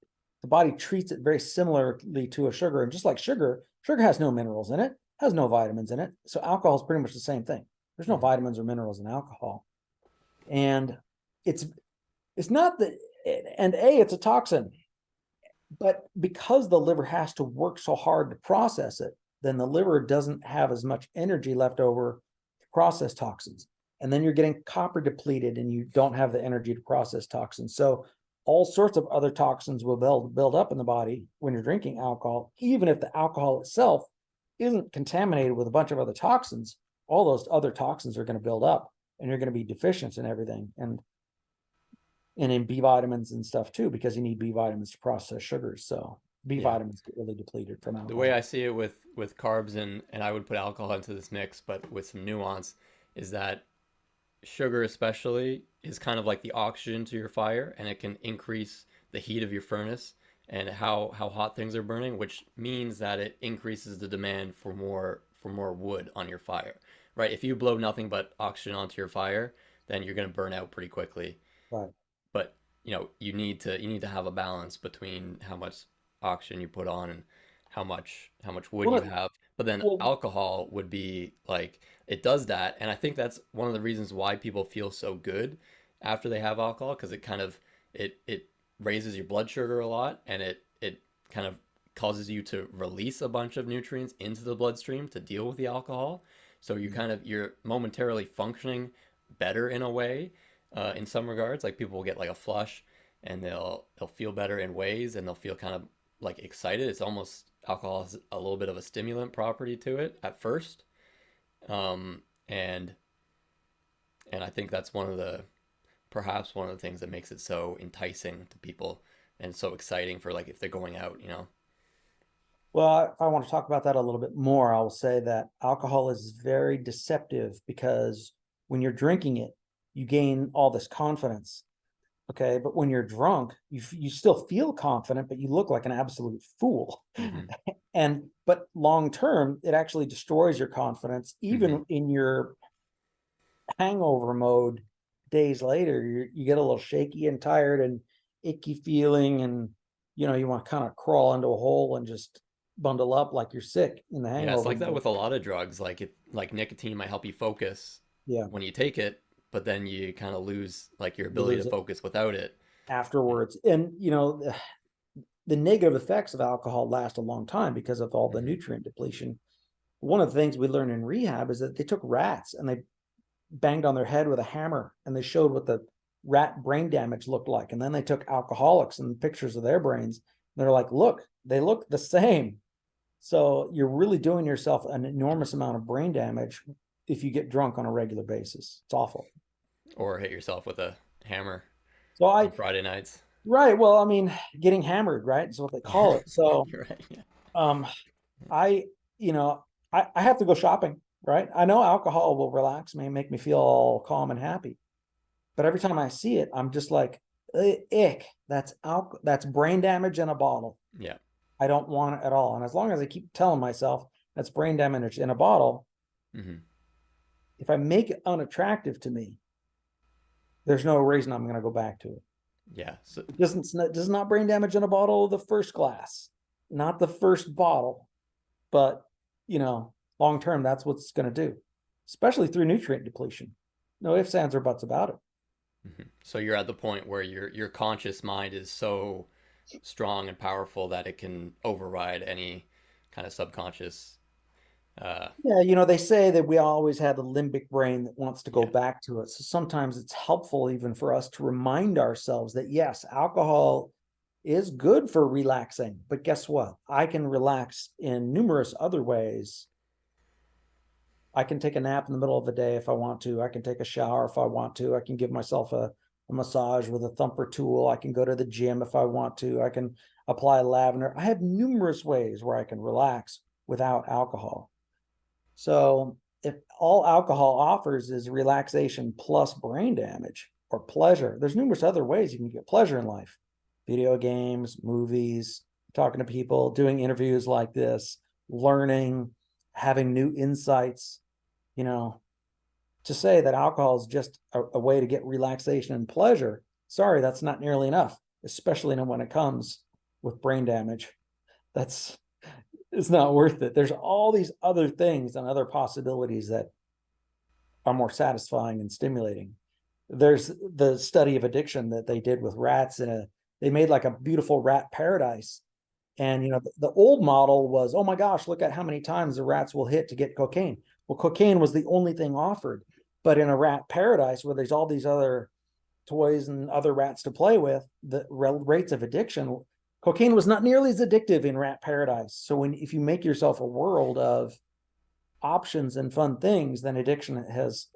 the body treats it very similarly to a sugar, and just like sugar has no minerals in it, has no vitamins in it. So alcohol is pretty much the same thing. There's no Hmm. vitamins or minerals in alcohol, and it's it's not that, and it's a toxin, but because the liver has to work so hard to process it, then the liver doesn't have as much energy left over to process toxins. And then you're getting copper depleted and you don't have the energy to process toxins. So all sorts of other toxins will build up in the body when you're drinking alcohol, even if the alcohol itself isn't contaminated with a bunch of other toxins. All those other toxins are going to build up and you're going to be deficient in everything. And in B vitamins and stuff too, because you need B vitamins to process sugars. So B Yeah. vitamins get really depleted from The way alcohol. I see it with carbs, and I would put alcohol into this mix, but with some nuance, is that sugar especially is kind of like the oxygen to your fire, and it can increase the heat of your furnace and how hot things are burning, which means that it increases the demand for more wood on your fire. Right? If you blow nothing but oxygen onto your fire, then you're going to burn out pretty quickly. Right. But you need to have a balance between how much oxygen you put on and how much wood you Well, have. But then well, alcohol would be like it does that, and I think that's one of the reasons why people feel so good after they have alcohol, because it kind of it raises your blood sugar a lot, and it kind of causes you to release a bunch of nutrients into the bloodstream to deal with the alcohol. So you're momentarily functioning better in a way, in some regards. Like people will get like a flush, and they'll feel better in ways, and they'll feel kind of like excited. It's almost alcohol has a little bit of a stimulant property to it at first, um, and I think that's one of the perhaps one of the things that makes it so enticing to people and so exciting for like if they're going out, you know. well, if I want to talk about that a little bit more, I'll say that alcohol is very deceptive because when you're drinking it, you gain all this confidence. Okay, but when you're drunk, you still feel confident, but you look like an absolute fool. Mm-hmm. And but long term, it actually destroys your confidence, Mm-hmm. even in your hangover mode. Days later, you get a little shaky and tired and icky feeling, and you want to kind of crawl into a hole and just bundle up like you're sick in the Yeah, it's hangover like that mode. with a lot of drugs. Like nicotine might help you focus Yeah, when you take it, but then you kind of lose like your you ability to lose it focus without it. afterwards. And the negative effects of alcohol last a long time because of all the Hmm. nutrient depletion. One of the things we learned in rehab is that they took rats and they banged on their head with a hammer and they showed what the rat brain damage looked like. And then they took alcoholics and pictures of their brains. And they're like, look, they look the same. So you're really doing yourself an enormous amount of brain damage if you get drunk on a regular basis. It's awful. Or hit yourself with a hammer So on Friday nights. right. Well, I mean, getting hammered, right, is what they Yeah, call it. So, you're right. Yeah. um, I, you know, I have to go shopping, right? I know alcohol will relax me, make me feel calm and happy. But every time I see it, I'm just like, ick. That's brain damage in a bottle. Yeah. I don't want it at all. And as long as I keep telling myself that's brain damage in a bottle, Hmm. if I make it unattractive to me, there's no reason I'm going to go back to it. Yeah. So, It does not brain damage in a bottle of the first glass, not the first bottle, but long term, that's what's going to do, especially through nutrient depletion. No ifs, ands, or buts about it. mhm. So you're at the point where your conscious mind is so strong and powerful that it can override any kind of subconscious. Uh, Yeah, they say that we always have a limbic brain that wants to go yeah. back to it. So sometimes it's helpful even for us to remind ourselves that yes, alcohol is good for relaxing, but guess what? I can relax in numerous other ways. I can take a nap in the middle of the day if I want to. I can take a shower if I want to. I can give myself a massage with a thumper tool. I can go to the gym if I want to. I can apply lavender. I have numerous ways where I can relax without alcohol. So if all alcohol offers is relaxation plus brain damage or pleasure, there's numerous other ways you can get pleasure in life. Video games, movies, talking to people, doing interviews like this, learning, having new insights, you know, to say that alcohol is just a way to get relaxation and pleasure. Sorry, that's not nearly enough, especially when it comes with brain damage. That's It's not worth it. There's all these other things and other possibilities that are more satisfying and stimulating. There's the study of addiction that they did with rats they made like a beautiful rat paradise. And the old model was, oh my gosh, look at how many times the rats will hit to get cocaine. Well, cocaine was the only thing offered. But in a rat paradise where there's all these other toys and other rats to play with, the rates of addiction, cocaine was not nearly as addictive in rat paradise. So if you make yourself a world of options and fun things, then addiction has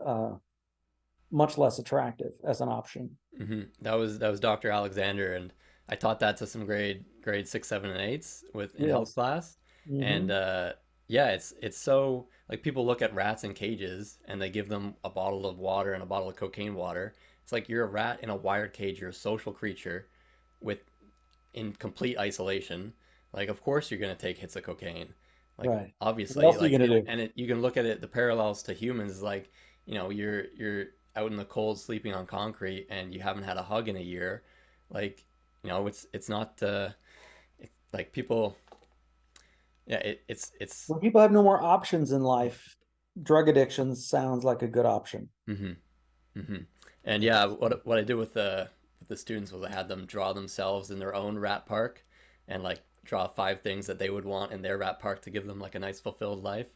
much less attractive as an option. That was Dr. Alexander, and I taught that to some grade six, seven, and eights with in health Yes. class. And Mm-hmm. yeah, it's so like people look at rats in cages and they give them a bottle of water and a bottle of cocaine water. It's like you're a rat in a wired cage. You're a social creature with in complete isolation. Like, of course you're gonna take hits of cocaine. Like, Right. What obviously, else are you like, going to do? and you can look at it. The parallels to humans is like, you're out in the cold sleeping on concrete and you haven't had a hug in a year. Like, it's not like people. Yeah, it's. When people have no more options in life, drug addiction sounds like a good option. Hmm. Hmm. And yeah, what I did with the students was I had them draw themselves in their own rat park, and like draw five things that they would want in their rat park to give them like a nice fulfilled life.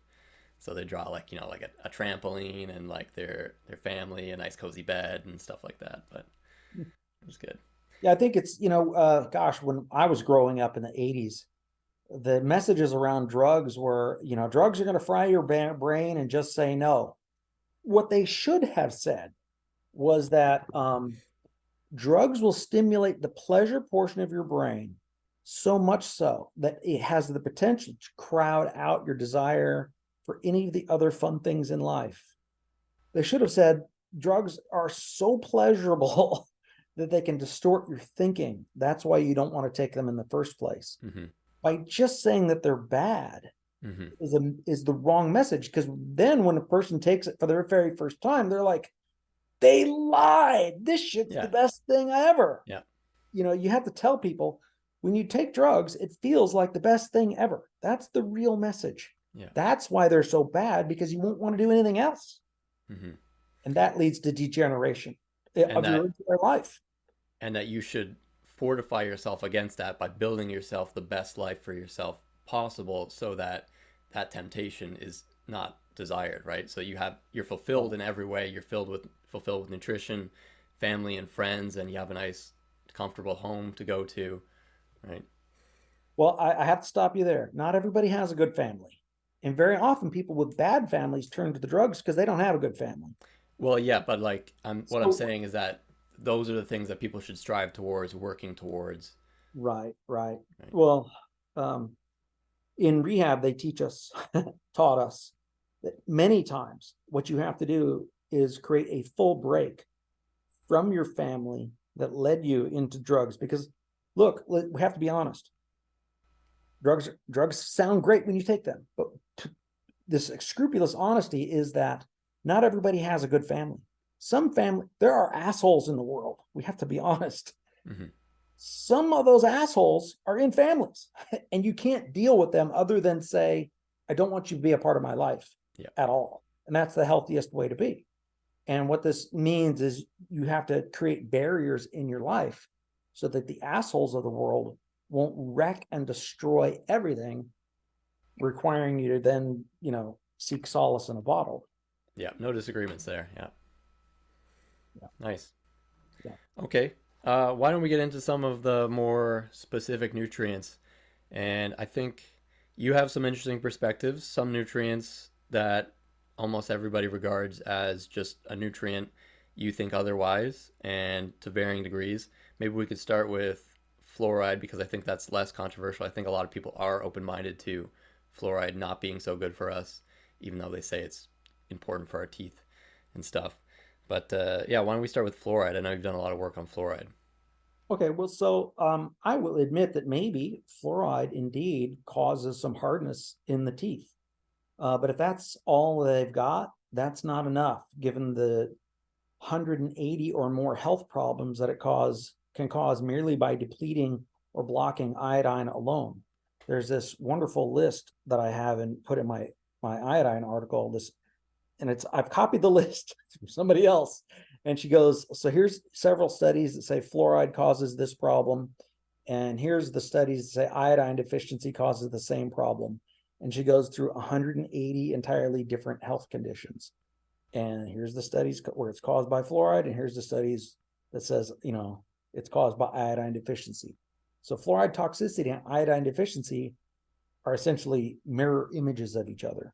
So they draw like like a trampoline and like their family, a nice cozy bed and stuff like that. But it was good. Yeah, I think it's, gosh, when I was growing up in the 80s, the messages around drugs were, drugs are going to fry your brain and just say no. What they should have said was that drugs will stimulate the pleasure portion of your brain so much so that it has the potential to crowd out your desire for any of the other fun things in life. They should have said drugs are so pleasurable that they can distort your thinking. That's why you don't want to take them in the first place. Hmm. By just saying that they're bad Hmm. is the wrong message, because then when a person takes it for the very first time, they're like, they lied. This shit's the Yeah. best thing ever. Yeah. You have to tell people When you take drugs, it feels like the best thing ever. That's the real message. Yeah. That's why they're so bad, because you won't want to do anything else. Hmm. And that leads to degeneration And of your that entire life. and that you should fortify yourself against that by building yourself the best life for yourself possible, so that that temptation is not desired, right? So you're fulfilled in every way. You're fulfilled with nutrition, family and friends, and you have a nice comfortable home to go to, right? Well, I have to stop you there. Not everybody has a good family. And very often people with bad families turn to the drugs because they don't have a good family. Well, yeah, but like what I'm So, saying is that those are the things that people should strive towards, working towards, right, right. right? Well, um, in rehab, they taught us that many times what you have to do is create a full break from your family that led you into drugs. Because look, we have to be honest. Drugs sound great when you take them, but this scrupulous honesty is that not everybody has a good family. There are assholes in the world. We have to be honest. Hmm. Some of those assholes are in families, and you can't deal with them other than say, I don't want you to be a part of my life Yeah. at all. And that's the healthiest way to be. And what this means is you have to create barriers in your life so that the assholes of the world won't wreck and destroy everything, requiring you to then, seek solace in a bottle. Yeah, no disagreements there. Yeah. Yeah. Nice. Yeah. Okay. Why don't we get into some of the more specific nutrients? And I think you have some interesting perspectives. Some nutrients that almost everybody regards as just a nutrient, you think otherwise, and to varying degrees. Maybe we could start with fluoride, because I think that's less controversial. I think a lot of people are open minded to fluoride not being so good for us, even though they say it's important for our teeth and stuff. But yeah, why don't we start with fluoride? I know you've done a lot of work on fluoride. Okay, well, so I will admit that maybe fluoride indeed causes some hardness in the teeth. But if that's all they've got, that's not enough, given the 180 or more health problems that can cause merely by depleting or blocking iodine alone. There's this wonderful list that I have and put in my iodine article. I've copied the list from somebody else, and she goes, so here's several studies that say fluoride causes this problem, and here's the studies that say iodine deficiency causes the same problem. And she goes through 180 entirely different health conditions. And here's the studies where it's caused by fluoride, and here's the studies that says, it's caused by iodine deficiency. So fluoride toxicity and iodine deficiency are essentially mirror images of each other.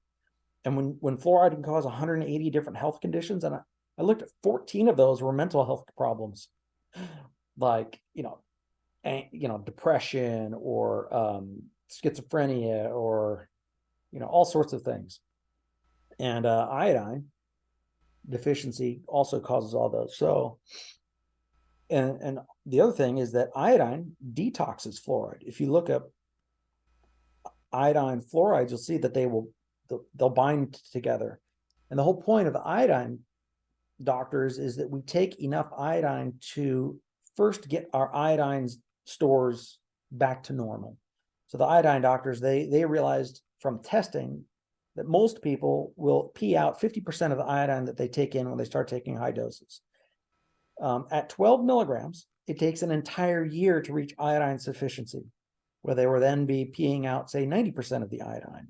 And when fluoride can cause 180 different health conditions, and I looked at 14 of those were mental health problems, like depression or schizophrenia or all sorts of things. And iodine deficiency also causes all those. So, and the other thing is that iodine detoxes fluoride. If you look up iodine fluorides, you'll see that they'll bind together. And the whole point of the iodine doctors is that we take enough iodine to first get our iodine stores back to normal. So the iodine doctors, they realized from testing that most people will pee out 50% of the iodine that they take in when they start taking high doses. At 12 milligrams, it takes an entire year to reach iodine sufficiency, where they will then be peeing out, say, 90% of the iodine.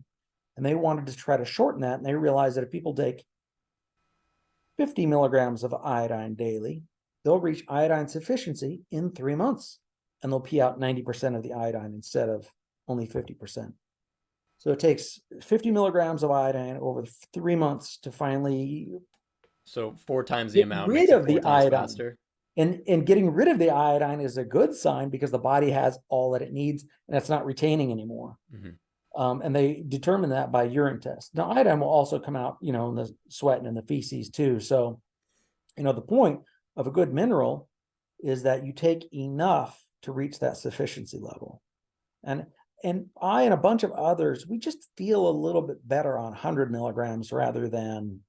And they wanted to try to shorten that, and they realized that if people take 50 milligrams of iodine daily, they'll reach iodine sufficiency in 3 months, and they'll pee out 90% of the iodine instead of only 50%. So it takes 50 milligrams of iodine over 3 months to finally So 4 times the get amount rid makes it of four the times iodine. faster. And getting rid of the iodine is a good sign, because the body has all that it needs and it's not retaining anymore. Mm-hmm. And they determine that by urine tests. Now, iodine will also come out, in the sweat and in the feces too. So, the point of a good mineral is that you take enough to reach that sufficiency level. And I and a bunch of others, we just feel a little bit better on 100 milligrams rather than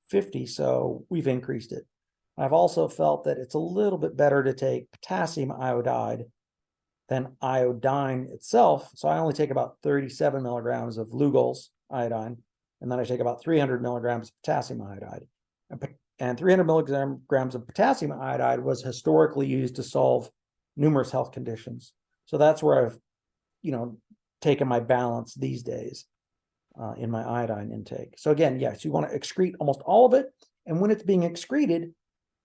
50. So we've increased it. I've also felt that it's a little bit better to take potassium iodide than iodine itself. So I only take about 37 milligrams of Lugol's iodine, and then I take about 300 milligrams of potassium iodide. And 300 milligrams of potassium iodide was historically used to solve numerous health conditions. So that's where I've, taken my balance these days in my iodine intake. So again, yes, you want to excrete almost all of it. And when it's being excreted,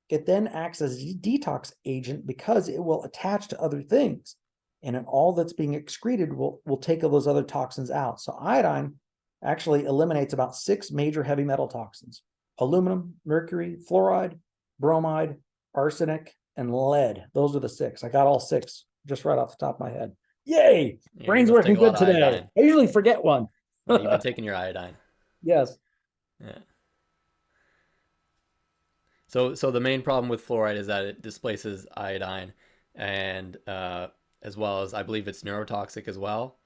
it then acts as a detox agent because it will attach to other things. And then all that's being excreted will take those other toxins out. So iodine actually eliminates about 6 major heavy metal toxins: aluminum, mercury, fluoride, bromide, arsenic, and lead. Those are the 6. I got all 6 just right off the top of my head. Yay! Yeah, you Brain's must take working a lot good of today. iodine. I usually forget one. Yeah, you've been taking your iodine. Yes. Yeah. So the main problem with fluoride is that it displaces iodine, and as well as I believe it's neurotoxic as well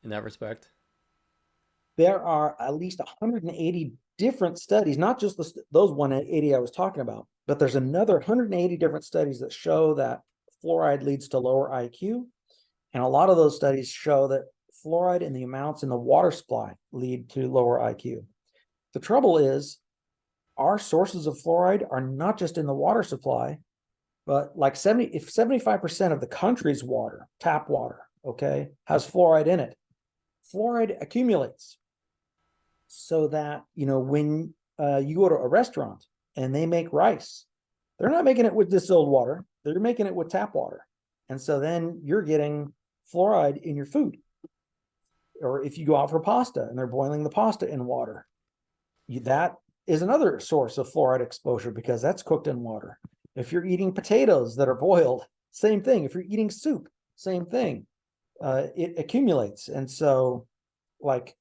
in that respect. There are at least 180 different studies, not just those 180 I was talking about, but there's another 180 different studies that show that fluoride leads to lower IQ. And a lot of those studies show that fluoride and the amounts in the water supply lead to lower IQ. The trouble is, our sources of fluoride are not just in the water supply, but like 75% of the country's water, tap water, okay, has fluoride in it. Fluoride accumulates so that, when you go to a restaurant and they make rice, they're not making it with distilled water, they're making it with tap water. And so then you're getting fluoride in your food. Or if you go out for pasta and they're boiling the pasta in water, that is another source of fluoride exposure because that's cooked in water. If you're eating potatoes that are boiled, same thing. If you're eating soup, same thing. It accumulates. And so, like,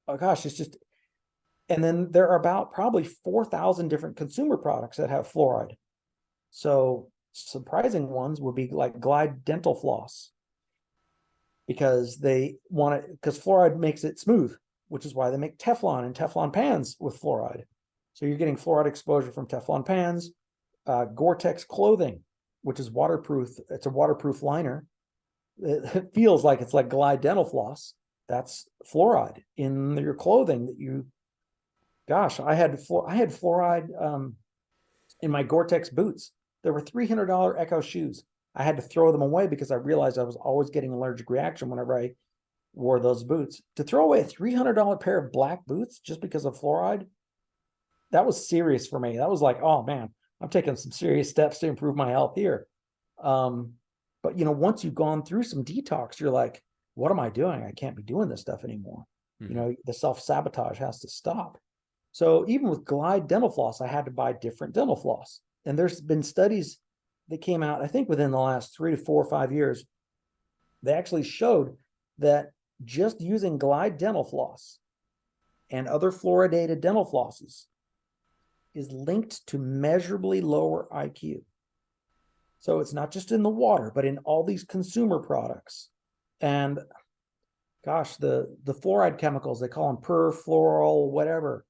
oh gosh, it's just, and then there are about probably 4,000 different consumer products that have fluoride. So surprising ones would be like Glide dental floss, because because fluoride makes it smooth, which is why they make Teflon and Teflon pans with fluoride. So you're getting fluoride exposure from Teflon pans. Gore-Tex clothing, which is waterproof. It's a waterproof liner. It feels like it's like Glide dental floss. That's fluoride in your clothing that you, gosh, I had fluoride in my Gore-Tex boots. There were $300 Echo shoes. I had to throw them away because I realized I was always getting an allergic reaction whenever I wore those boots. To throw away a $300 pair of black boots just because of fluoride, that was serious for me. That was like, oh man, I'm taking some serious steps to improve my health here. But once you've gone through some detox, you're like, what am I doing? I can't be doing this stuff anymore. Mm-hmm. The self-sabotage has to stop. So even with Glide dental floss, I had to buy different dental floss. And there's been studies that came out, I think within the last 3 to 4 or 5 years, they actually showed that just using Glide dental floss and other fluoridated dental flosses is linked to measurably lower IQ. So it's not just in the water, but in all these consumer products. And gosh, the fluoride chemicals, they call them perfluoral, whatever.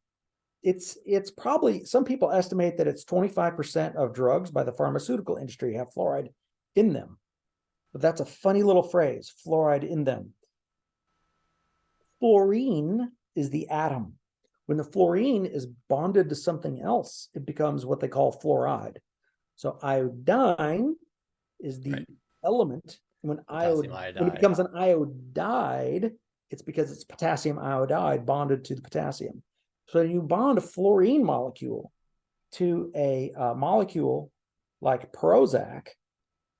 It's probably, some people estimate that it's 25% of drugs by the pharmaceutical industry have fluoride in them. But that's a funny little phrase, fluoride in them. Fluorine is the atom. When the fluorine is bonded to something else, it becomes what they call fluoride. So iodine is the Right. element. When Potassium it iodide. becomes an iodide, it's because it's potassium iodide bonded to the potassium. So you bond a fluorine molecule to a molecule like Prozac.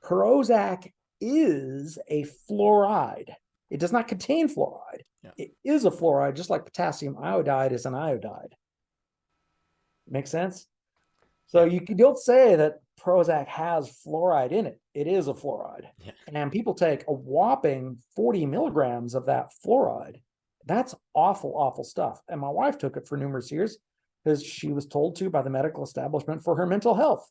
Prozac is a fluoride. It does not contain fluoride. Yeah. It is a fluoride, just like potassium iodide is an iodide. Make sense? So Yeah. you don't say that Prozac has fluoride in it. It is a fluoride. Yeah. And people take a whopping 40 milligrams of that fluoride. That's awful, awful stuff. And my wife took it for numerous years because she was told to by the medical establishment for her mental health.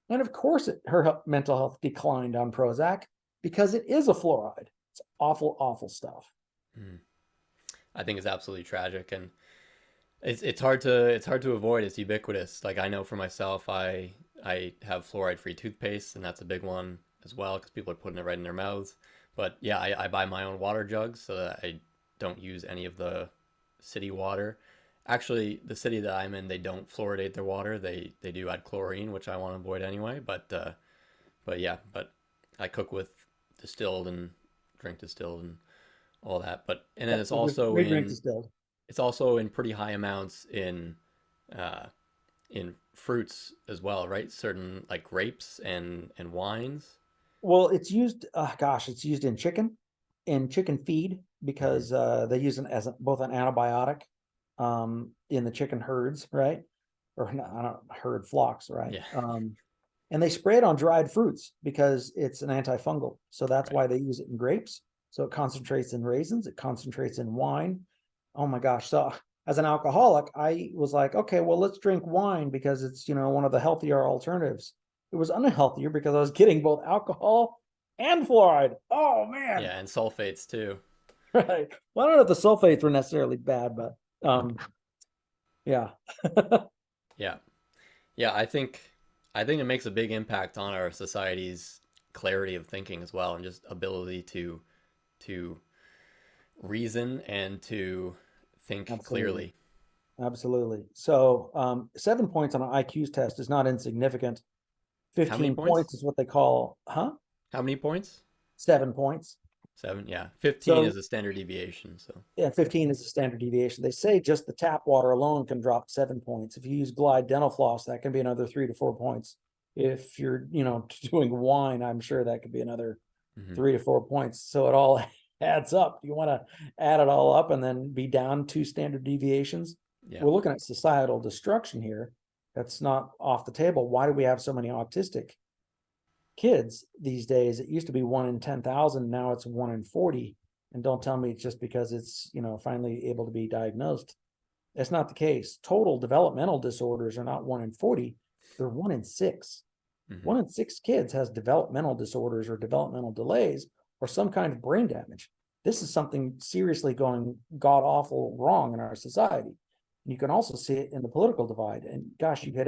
And of course, her mental health declined on Prozac because it is a fluoride. It's awful, awful stuff. Mm. I think it's absolutely tragic, and it's hard to avoid. It's ubiquitous. Like I know for myself, I have fluoride free toothpaste, and that's a big one. as well because people are putting it right in their mouths. But yeah, I buy my own water jugs so that I don't use any of the city water. Actually, the city that I'm in, they don't fluoridate their water. They do add chlorine, which I want to avoid anyway. But yeah, but I cook with distilled and drink distilled and all that. But and then Yep, we drink distilled. it's also in pretty high amounts uh, in fruits as well, right? Certain like grapes and wines. Well, it's used, gosh, it's used in chicken feed Hmm. because they use it as both an antibiotic in the chicken herds, right? Or not, I don't herd flocks, right? Yeah, And they spray it on dried fruits because it's an antifungal. So that's right. why they use it in grapes. So it concentrates in raisins, it concentrates in wine. Oh my gosh. So as an alcoholic, I was like, okay, well, let's drink wine because it's, one of the healthier alternatives. It was unhealthier because I was getting both alcohol and fluoride. Oh man. Yeah, and sulfates too. Right. Well, I don't know if the sulfates were necessarily bad, but yeah. Yeah, yeah. I think it makes a big impact on our society's clarity of thinking as well, and just ability to reason and to think Absolutely. clearly. Absolutely. So 7 points on an IQ test is not insignificant. How many 15 points? points is what they call, huh? How many points? 7 points. 7. Yeah, 15 is So a standard deviation. So yeah, 15 is the standard deviation. They say just the tap water alone can drop 7 points. If you use Glide dental floss, that can be another 3 to 4 points. If you're, doing wine, I'm sure that could be another hmm 3 to 4 points. So it all adds up. You want to add it all up and then be down 2 standard deviations. yeah, We're looking at societal destruction here. That's not off the table. Why do we have so many autistic kids these days? It used to be 1 in 10,000. Now it's 1 in 40. And don't tell me it's just because it's, finally able to be diagnosed. That's not the case. Total developmental disorders are not 1 in 40. They're 1 in 6. hmm 1 in 6 kids has developmental disorders or developmental delays or some kind of brain damage. This is something seriously going god awful wrong in our society. And you can also see it in the political divide. And gosh, you hit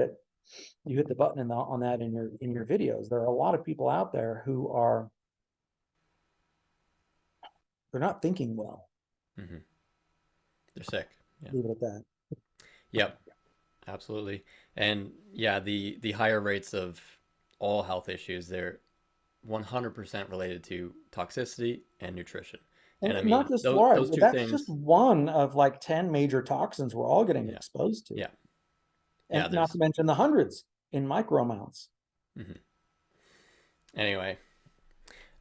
the button on that in your videos. There are a lot of people out there who they're not thinking well. hmm they're sick. Yeah, Leave it at that. yep, absolutely. And yeah, the higher rates of all health issues, they're 100% related to toxicity and nutrition. And I And mean, not just those fluoride. two That's just things. one of like 10 major toxins we're all getting Yeah, exposed to. yeah, yeah. And not There's to mention the hundreds in micro amounts. mhm. Anyway,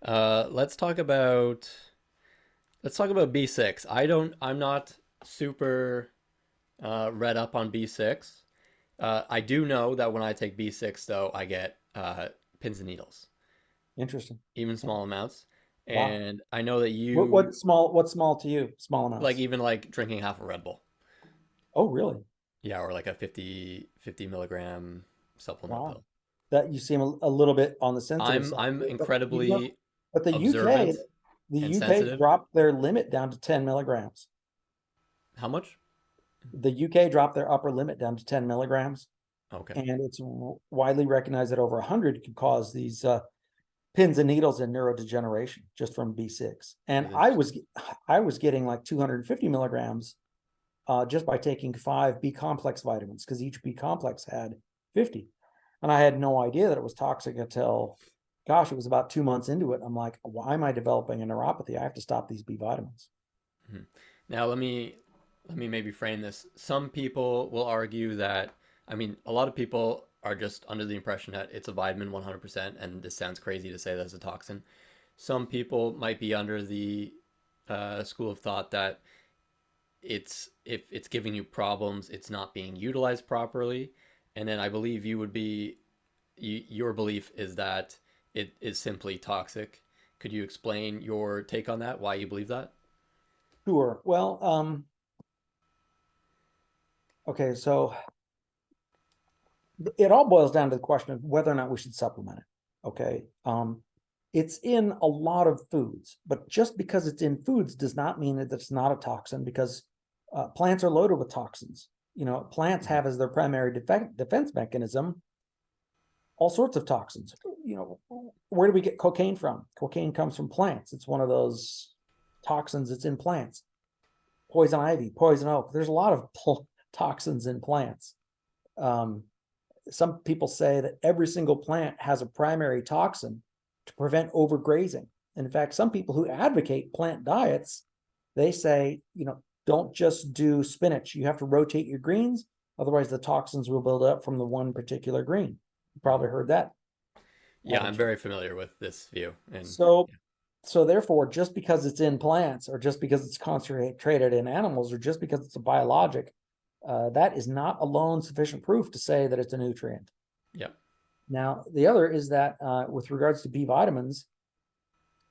uh, let's talk about let's talk about B6. I'm not super read up on B6. I do know that when I take B6, though, I get pins and needles, Interesting. even small amounts. Wow. And I know that What you what's small to you? Small like amounts. even like drinking half a Red Bull. Oh, really? Yeah, or like a 50 milligram supplement Wow. pill. That you seem a little bit on the sensitive side. I'm But incredibly but observant the and UK sensitive. dropped their limit down to 10 milligrams. How much? The UK dropped their upper limit down to 10 milligrams. Okay. And it's widely recognized that over 100 can cause these pins and needles and neurodegeneration just from B6. And That's I interesting. was getting like 250 milligrams just by taking 5 B complex vitamins because each B complex had 50. And I had no idea that it was toxic until, gosh, it was about 2 months into it. I'm like, why am I developing a neuropathy? I have to stop these B vitamins. Mhm. Now let me maybe frame this. Some people will argue that I mean a lot of people are just under the impression that it's a vitamin 100%, and this sounds crazy to say that's a toxin. Some people might be under the school of thought that it's if it's giving you problems, it's not being utilized properly. And then I believe you would be your belief is that it is simply toxic. Could you explain your take on that? Why you believe that? Sure. Well, okay, so it all boils down to the question of whether or not we should supplement it. Okay. It's in a lot of foods, but just because it's in foods does not mean that it's not a toxin because plants are loaded with toxins. Plants Mhm. have as their primary defense mechanism all sorts of toxins. Where do we get cocaine from? Cocaine comes from plants. It's one of those toxins that's in plants. Poison ivy, poison oak. There's a lot of toxins in plants. Some people say that every single plant has a primary toxin to prevent overgrazing. And in fact, some people who advocate plant diets, they say, don't just do spinach. You have to rotate your greens. Otherwise, the toxins will build up from the one particular green. You probably heard that. Yeah, I'm very familiar with this view. And So therefore, just because it's in plants or just because it's concentrated in animals or just because it's a biologic, that is not alone sufficient proof to say that it's a nutrient. yeah. Now, the other is that with regards to B vitamins,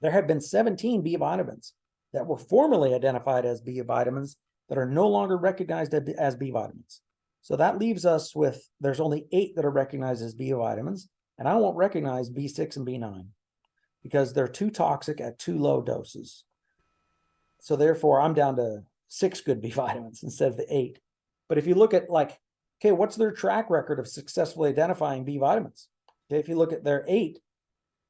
there have been 17 B vitamins that were formerly identified as B vitamins that are no longer recognized as B vitamins. So that leaves us with, there's only 8 that are recognized as B vitamins, and I won't recognize B6 and B9 because they're too toxic at too low doses. So therefore, I'm down to 6 good B vitamins instead of the 8. But if you look at okay, what's their track record of successfully identifying B vitamins? Okay, if you look at their 8,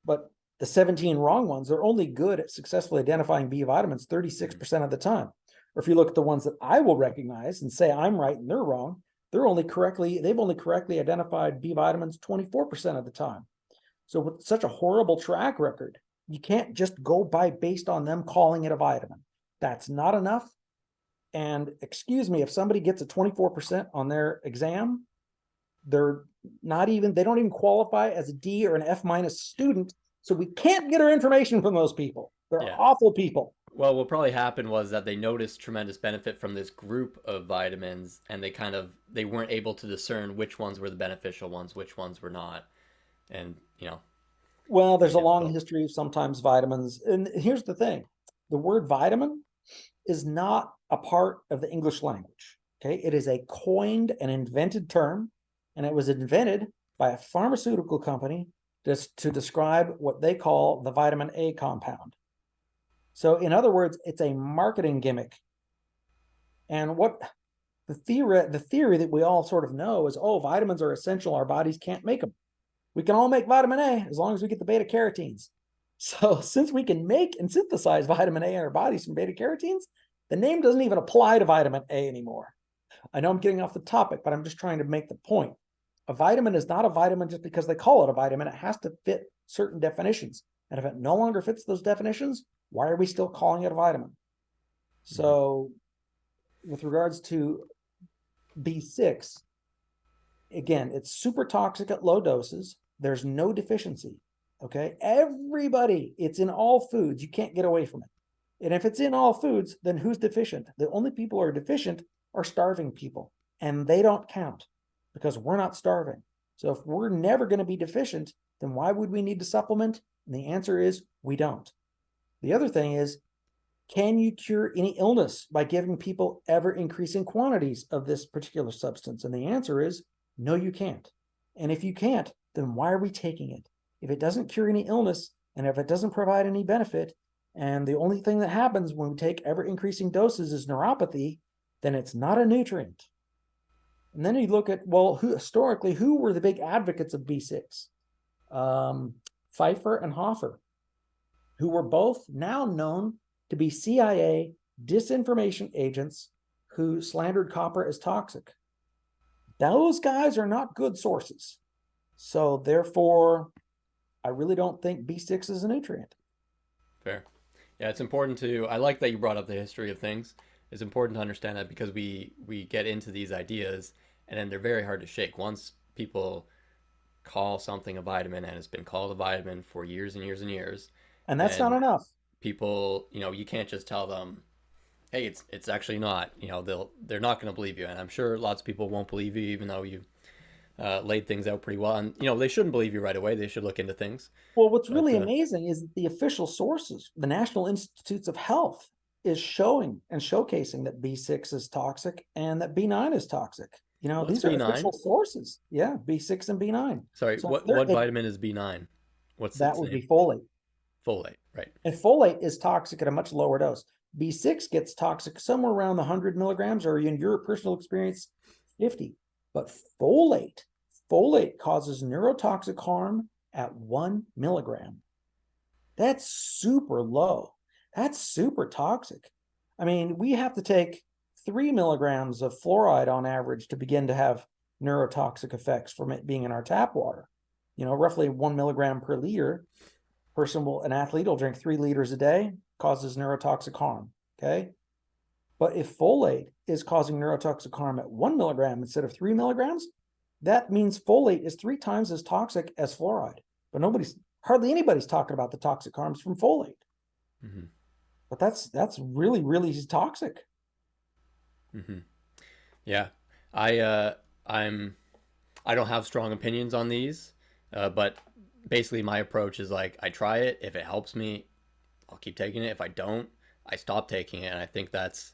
but the 17 wrong ones, they're only good at successfully identifying B vitamins 36% of the time. Or if you look at the ones that I will recognize and say I'm right and they're wrong, they've only correctly identified B vitamins 24% of the time. So with such a horrible track record, you can't just go based on them calling it a vitamin. That's not enough. And excuse me, if somebody gets a 24% on their exam, they don't even qualify as a D or an F- student. So we can't get our information from those people. They're awful people. Well, what probably happened was that they noticed tremendous benefit from this group of vitamins, and they weren't able to discern which ones were the beneficial ones, which ones were not. And, well, there's a long history of sometimes vitamins. And here's the thing. The word vitamin is not a part of the English language. Okay. It is a coined and invented term, and it was invented by a pharmaceutical company just to describe what they call the vitamin A compound. So in other words, it's a marketing gimmick. And what the theory that we all sort of know is, vitamins are essential. Our bodies can't make them. We can all make vitamin A as long as we get the beta carotenes. So since we can make and synthesize vitamin A in our bodies from beta carotenes, the name doesn't even apply to vitamin A anymore. I know I'm getting off the topic, but I'm just trying to make the point. A vitamin is not a vitamin just because they call it a vitamin. It has to fit certain definitions. And if it no longer fits those definitions, why are we still calling it a vitamin? So with regards to B6, again, it's super toxic at low doses. There's no deficiency. Okay. Everybody, it's in all foods. You can't get away from it. And if it's in all foods, then who's deficient? The only people who are deficient are starving people, and they don't count because we're not starving. So if we're never going to be deficient, then why would we need to supplement? And the answer is we don't. The other thing is, can you cure any illness by giving people ever increasing quantities of this particular substance? And the answer is no, you can't. And if you can't, then why are we taking it? If it doesn't cure any illness, and if it doesn't provide any benefit, and the only thing that happens when we take ever increasing doses is neuropathy, then it's not a nutrient. And then you look at, historically, who were the big advocates of B6? Pfeiffer and Hoffer, who were both now known to be CIA disinformation agents who slandered copper as toxic. Those guys are not good sources. So therefore, I really don't think B6 is a nutrient. Fair. Yeah, it's important I like that you brought up the history of things. It's important to understand that because we get into these ideas and then they're very hard to shake. Once people call something a vitamin and it's been called a vitamin for years and years and years. And that's not enough. People, you can't just tell them, hey, it's actually not. They're not going to believe you. And I'm sure lots of people won't believe you, even though you laid things out pretty well. And, they shouldn't believe you right away. They should look into things. Well, what's really amazing is that the official sources, the National Institutes of Health, is showing and showcasing that B6 is toxic and that B9 is toxic. These are B9? Official sources. Yeah, B6 and B9. Sorry, so what vitamin is B9? What's that would be folate. Folate, right. And folate is toxic at a much lower dose. B6 gets toxic somewhere around the 100 milligrams, or in your personal experience, 50. But folate folate causes neurotoxic harm at 1 milligram. That's super low. That's super toxic. I mean, we have to take 3 milligrams of fluoride on average to begin to have neurotoxic effects from it being in our tap water. You know, roughly 1 milligram per liter. An athlete will drink 3 liters a day, causes neurotoxic harm. Okay. But if folate is causing neurotoxic harm at 1 milligram instead of 3 milligrams, that means folate is 3 times as toxic as fluoride. But hardly anybody's talking about the toxic harms from folate. Mm-hmm. But that's really, really toxic. Mm-hmm. Yeah. I I'm I don't have strong opinions on these, but basically my approach is like I try it. If it helps me, I'll keep taking it. If I don't, I stop taking it. And I think that's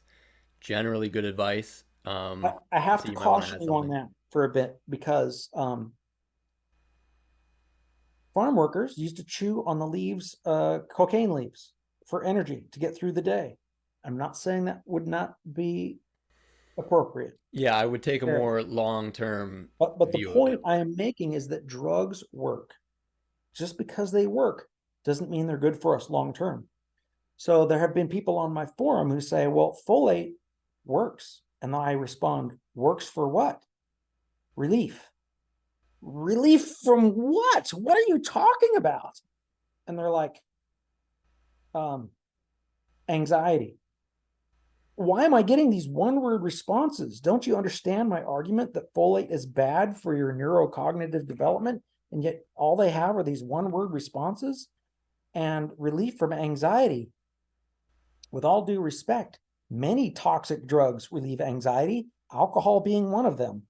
generally good advice. I have So to you might want to caution add you on something. that for a bit because farm workers used to chew on the leaves, cocaine leaves, for energy to get through the day. I'm not saying that would not be appropriate. Yeah, I would take a Fair. more long-term But the view of point it. I am making is that drugs work. Just because they work doesn't mean they're good for us long term. So there have been people on my forum who say, well, folate works. And I respond, works for what? Relief. Relief from what? What are you talking about? And they're like, um, anxiety. Why am I getting these one word responses? Don't you understand my argument that folate is bad for your neurocognitive development? And yet all they have are these one word responses and relief from anxiety. With all due respect, many toxic drugs relieve anxiety, alcohol being one of them.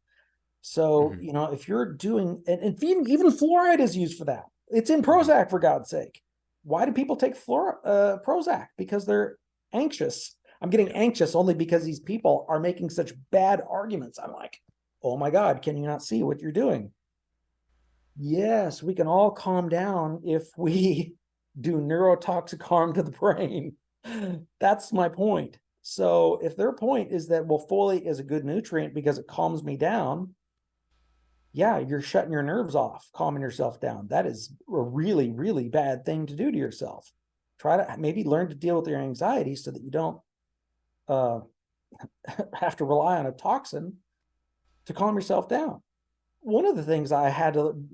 So, Hmm. you know, if you're doing, and even fluoride is used for that. It's in Hmm. Prozac, for God's sake. Why do people take Prozac? Because they're anxious. I'm getting Yeah. anxious only because these people are making such bad arguments. I'm like, oh my God, can you not see what you're doing? Yes, we can all calm down if we do neurotoxic harm to the brain. That's my point. So if their point is that, well, folate is a good nutrient because it calms me down, yeah, you're shutting your nerves off, calming yourself down. That is a really, really bad thing to do to yourself. Try to maybe learn to deal with your anxiety so that you don't uh, have to rely on a toxin to calm yourself down. One of the things I had to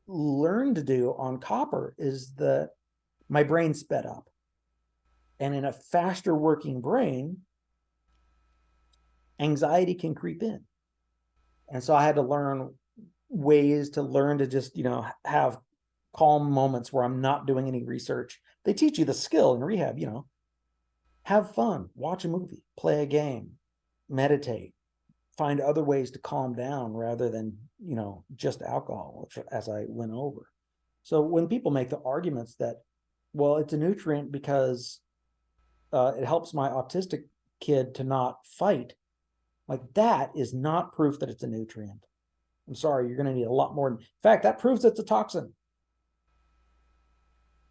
learn to do on copper is that my brain sped up. And in a faster working brain, anxiety can creep in. And so I had to learn ways to learn to just, you know, have calm moments where I'm not doing any research. They teach you the skill in rehab, you know, have fun, watch a movie, play a game, meditate, find other ways to calm down rather than, you know, just alcohol, as I went over. So when people make the arguments that, well, it's a nutrient because it helps my autistic kid to not fight, like that is not proof that it's a nutrient. I'm sorry, you're going to need a lot more. In fact, that proves it's a toxin.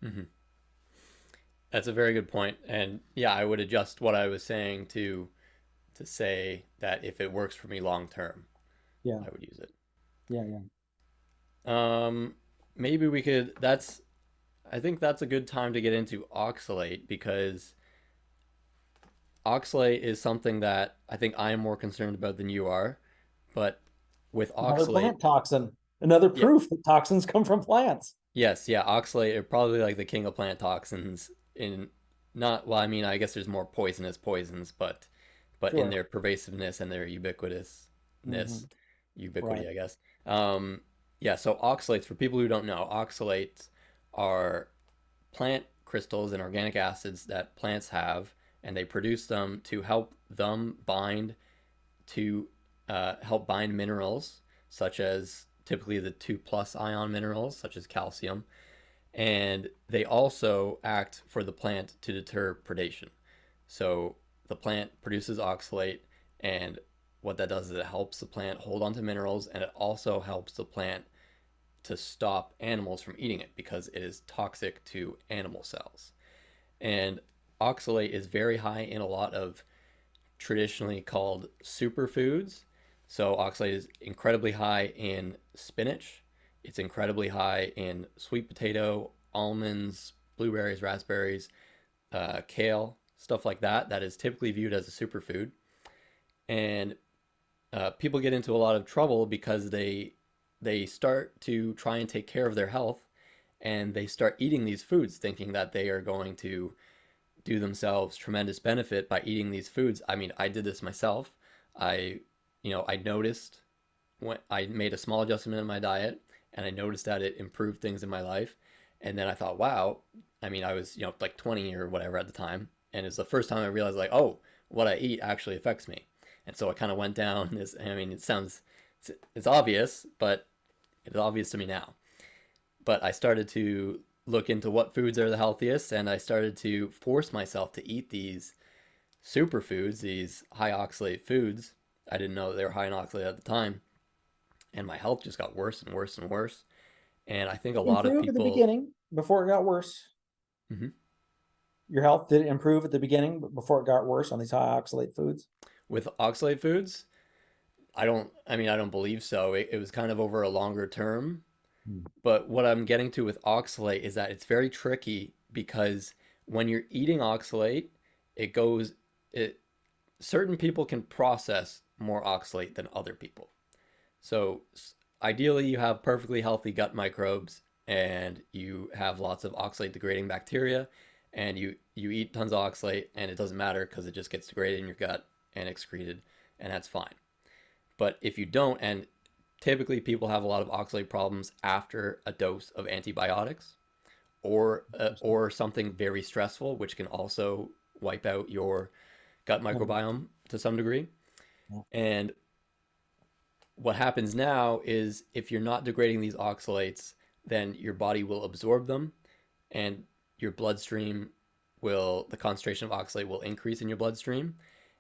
Hmm. That's a very good point. And yeah, I would adjust what I was saying to say that if it works for me long term, Yeah, I would use it. yeah, yeah. Um, maybe we could. I think that's a good time to get into oxalate because oxalate is something that I think I am more concerned about than you are. But with Another oxalate, plant toxin. Another yeah, proof that toxins come from plants. yes, yeah, oxalate are probably like the king of plant toxins in not well, I mean, I guess there's more poisonous poisons, but in Sure. their pervasiveness and their Hmm. ubiquitousness, Right. ubiquity, I guess. Um, yeah, so oxalates, for people who don't know, oxalates are plant crystals and organic acids that plants have, and they produce them to help them bind to help bind minerals, such as typically the 2 plus ion minerals, such as calcium, and they also act for the plant to deter predation. So the plant produces oxalate, and what that does is it helps the plant hold on to minerals, and it also helps the plant to stop animals from eating it because it is toxic to animal cells. And oxalate is very high in a lot of traditionally called superfoods. So oxalate is incredibly high in spinach. It's incredibly high in sweet potato, almonds, blueberries, raspberries, kale, stuff like that. That is typically viewed as a superfood. And people get into a lot of trouble because they start to try and take care of their health, and they start eating these foods thinking that they are going to do themselves tremendous benefit by eating these foods. I mean, I did this myself. I, I noticed when I made a small adjustment in my diet, and I noticed that it improved things in my life. And then I thought, wow, I mean, I was, like 20 or whatever at the time. And it's the first time I realized, like, oh, what I eat actually affects me. And so I kind of went down this. I mean, it's obvious, but it's obvious to me now. But I started to look into what foods are the healthiest, and I started to force myself to eat these superfoods, these high oxalate foods. I didn't know they were high in oxalate at the time, and my health just got worse and worse and worse. And I think a lot of Improved at the people, beginning before it got worse. Mhm. Your health did improve at the beginning before it got worse on these high oxalate foods. With oxalate foods, I don't believe so. It was kind of over a longer term. Hmm. But what I'm getting to with oxalate is that it's very tricky because when you're eating oxalate, it goes, it, certain people can process more oxalate than other people. So ideally, you have perfectly healthy gut microbes and you have lots of oxalate degrading bacteria, and you eat tons of oxalate and it doesn't matter because it just gets degraded in your gut and excreted, and that's fine. But if you don't, and typically people have a lot of oxalate problems after a dose of antibiotics or something very stressful, which can also wipe out your gut microbiome to some degree. And what happens now is if you're not degrading these oxalates, then your body will absorb them, and your bloodstream the concentration of oxalate will increase in your bloodstream.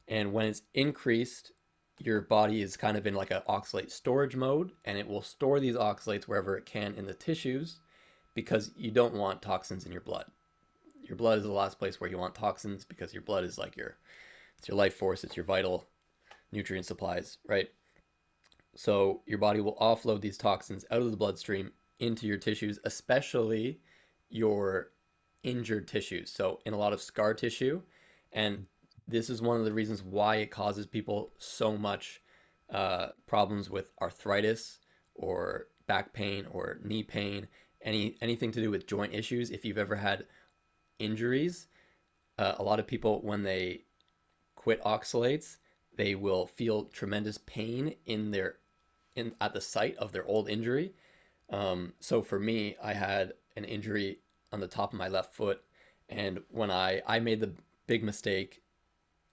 And when it's increased, your body is kind of in like an oxalate storage mode, and it will store these oxalates wherever it can in the tissues because you don't want toxins in your blood. Your blood is the last place where you want toxins because your blood is like it's your life force, it's your vital nutrient supplies, right? So your body will offload these toxins out of the bloodstream into your tissues, especially your injured tissues. So in a lot of scar tissue, and this is one of the reasons why it causes people so much problems with arthritis or back pain or knee pain, anything to do with joint issues. If you've ever had injuries, a lot of people when they quit oxalates, they will feel tremendous pain in at the site of their old injury. So for me, I had an injury on the top of my left foot, and when I made the big mistake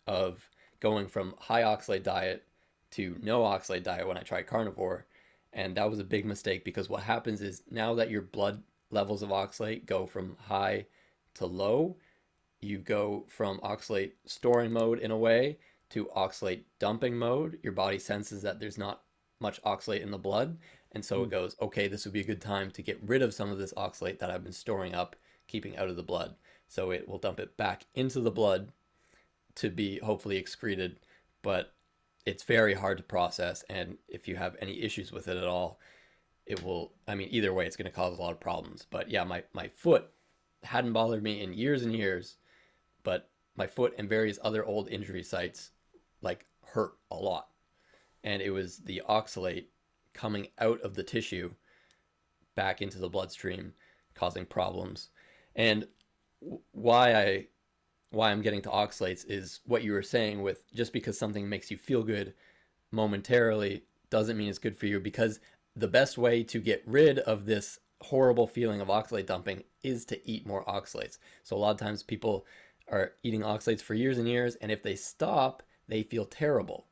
of going from high oxalate diet to no oxalate diet when I tried carnivore, and that was a big mistake because what happens is now that your blood levels of oxalate go from high to low, you go from oxalate storing mode in a way to oxalate dumping mode. Your body senses that there's not much oxalate in the blood. And so it goes, okay, this would be a good time to get rid of some of this oxalate that I've been storing up, keeping out of the blood. So it will dump it back into the blood to be hopefully excreted. But it's very hard to process. And if you have any issues with it at all, it will, I mean, either way, it's going to cause a lot of problems. But yeah, my foot hadn't bothered me in years and years, but my foot and various other old injury sites like hurt a lot. And it was the oxalate coming out of the tissue back into the bloodstream causing problems. And why I'm getting to oxalates is what you were saying with just because something makes you feel good momentarily doesn't mean it's good for you, because the best way to get rid of this horrible feeling of oxalate dumping is to eat more oxalates. So a lot of times people are eating oxalates for years and years, and if they stop, they feel terrible.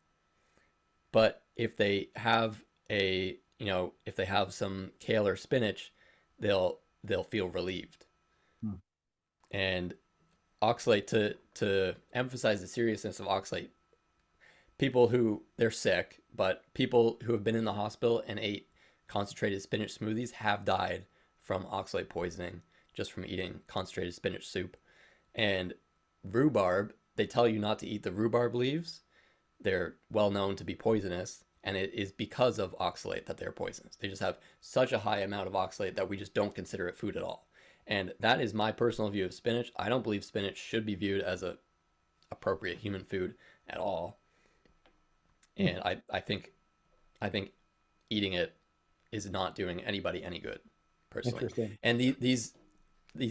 But if they have if they have some kale or spinach, they'll feel relieved. Hmm. And oxalate, to emphasize the seriousness of oxalate, people who they're sick, but people who have been in the hospital and ate concentrated spinach smoothies have died from oxalate poisoning just from eating concentrated spinach soup. And rhubarb, they tell you not to eat the rhubarb leaves. They're well known to be poisonous, and it is because of oxalate that they're poisonous. They just have such a high amount of oxalate that we just don't consider it food at all. And that is my personal view of spinach. I don't believe spinach should be viewed as a appropriate human food at all. And I think eating it is not doing anybody any good, personally. Interesting. And these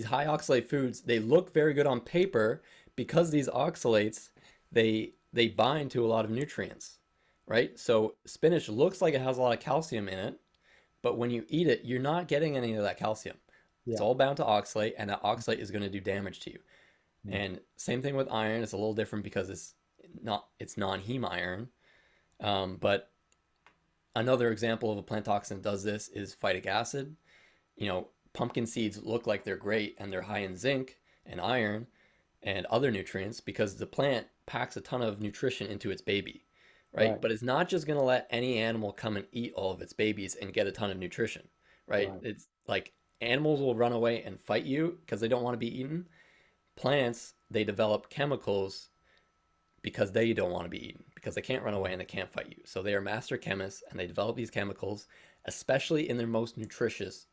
high oxalate foods, they look very good on paper because these oxalates, they bind to a lot of nutrients, right? So spinach looks like it has a lot of calcium in it, but when you eat it, you're not getting any of that calcium. It's Yeah. all bound to oxalate, and that oxalate is going to do damage to you. Yeah. And same thing with iron. It's a little different because it's non-heme iron. But another example of a plant toxin that does this is phytic acid. Pumpkin seeds look like they're great and they're high in zinc and iron and other nutrients because the plant packs a ton of nutrition into its baby, right? Right. But it's not just going to let any animal come and eat all of its babies and get a ton of nutrition, right? Right. It's like animals will run away and fight you because they don't want to be eaten. Plants, they develop chemicals because they don't want to be eaten, because they can't run away and they can't fight you. So they are master chemists and they develop these chemicals, especially in their most nutritious,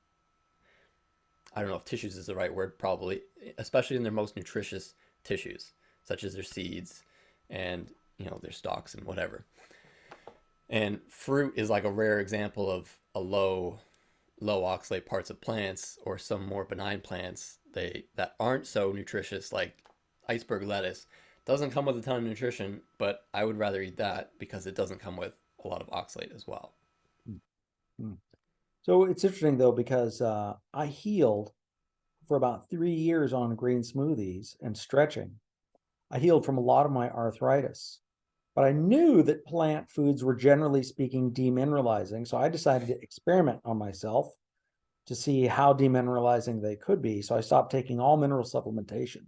I don't know if tissues is the right word, probably, especially in their most nutritious tissues, such as their seeds and, their stalks and whatever. And fruit is like a rare example of a low oxalate parts of plants, or some more benign plants that aren't so nutritious, like iceberg lettuce. Doesn't come with a ton of nutrition, but I would rather eat that because it doesn't come with a lot of oxalate as well. Mm. So it's interesting though, because I healed for about 3 years on green smoothies and stretching. I healed from a lot of my arthritis, but I knew that plant foods were generally speaking demineralizing. So I decided to experiment on myself to see how demineralizing they could be. So I stopped taking all mineral supplementation.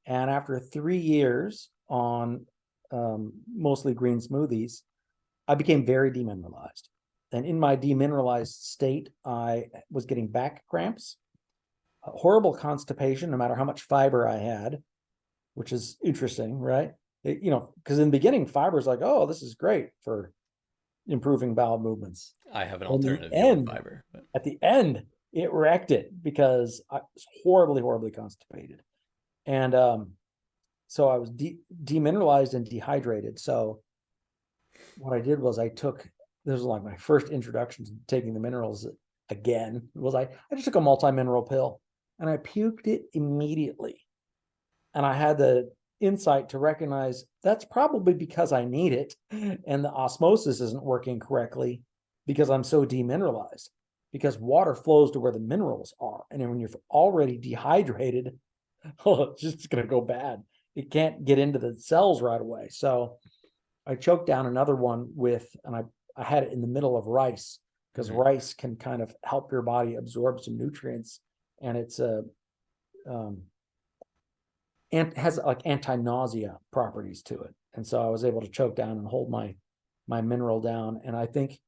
And after 3 years on mostly green smoothies, I became very demineralized. And in my demineralized state, I was getting back cramps, horrible constipation, no matter how much fiber I had, which is interesting, right? Because in the beginning, fiber is like, oh, this is great for improving bowel movements. I have an In the alternative view on end, fiber, but at the end, it wrecked it because I was horribly, horribly constipated. And so I was demineralized and dehydrated. So what I did was this was like my first introduction to taking the minerals again, was I just took a multi-mineral pill and I puked it immediately. And I had the insight to recognize that's probably because I need it and the osmosis isn't working correctly because I'm so demineralized, because water flows to where the minerals are. And then when you're already dehydrated, it's just going to go bad. It can't get into the cells right away. So I choked down another one and I had it in the middle of rice, because rice can kind of help your body absorb some nutrients, and it's and has like anti-nausea properties to it. And so I was able to choke down and hold my mineral down. And I think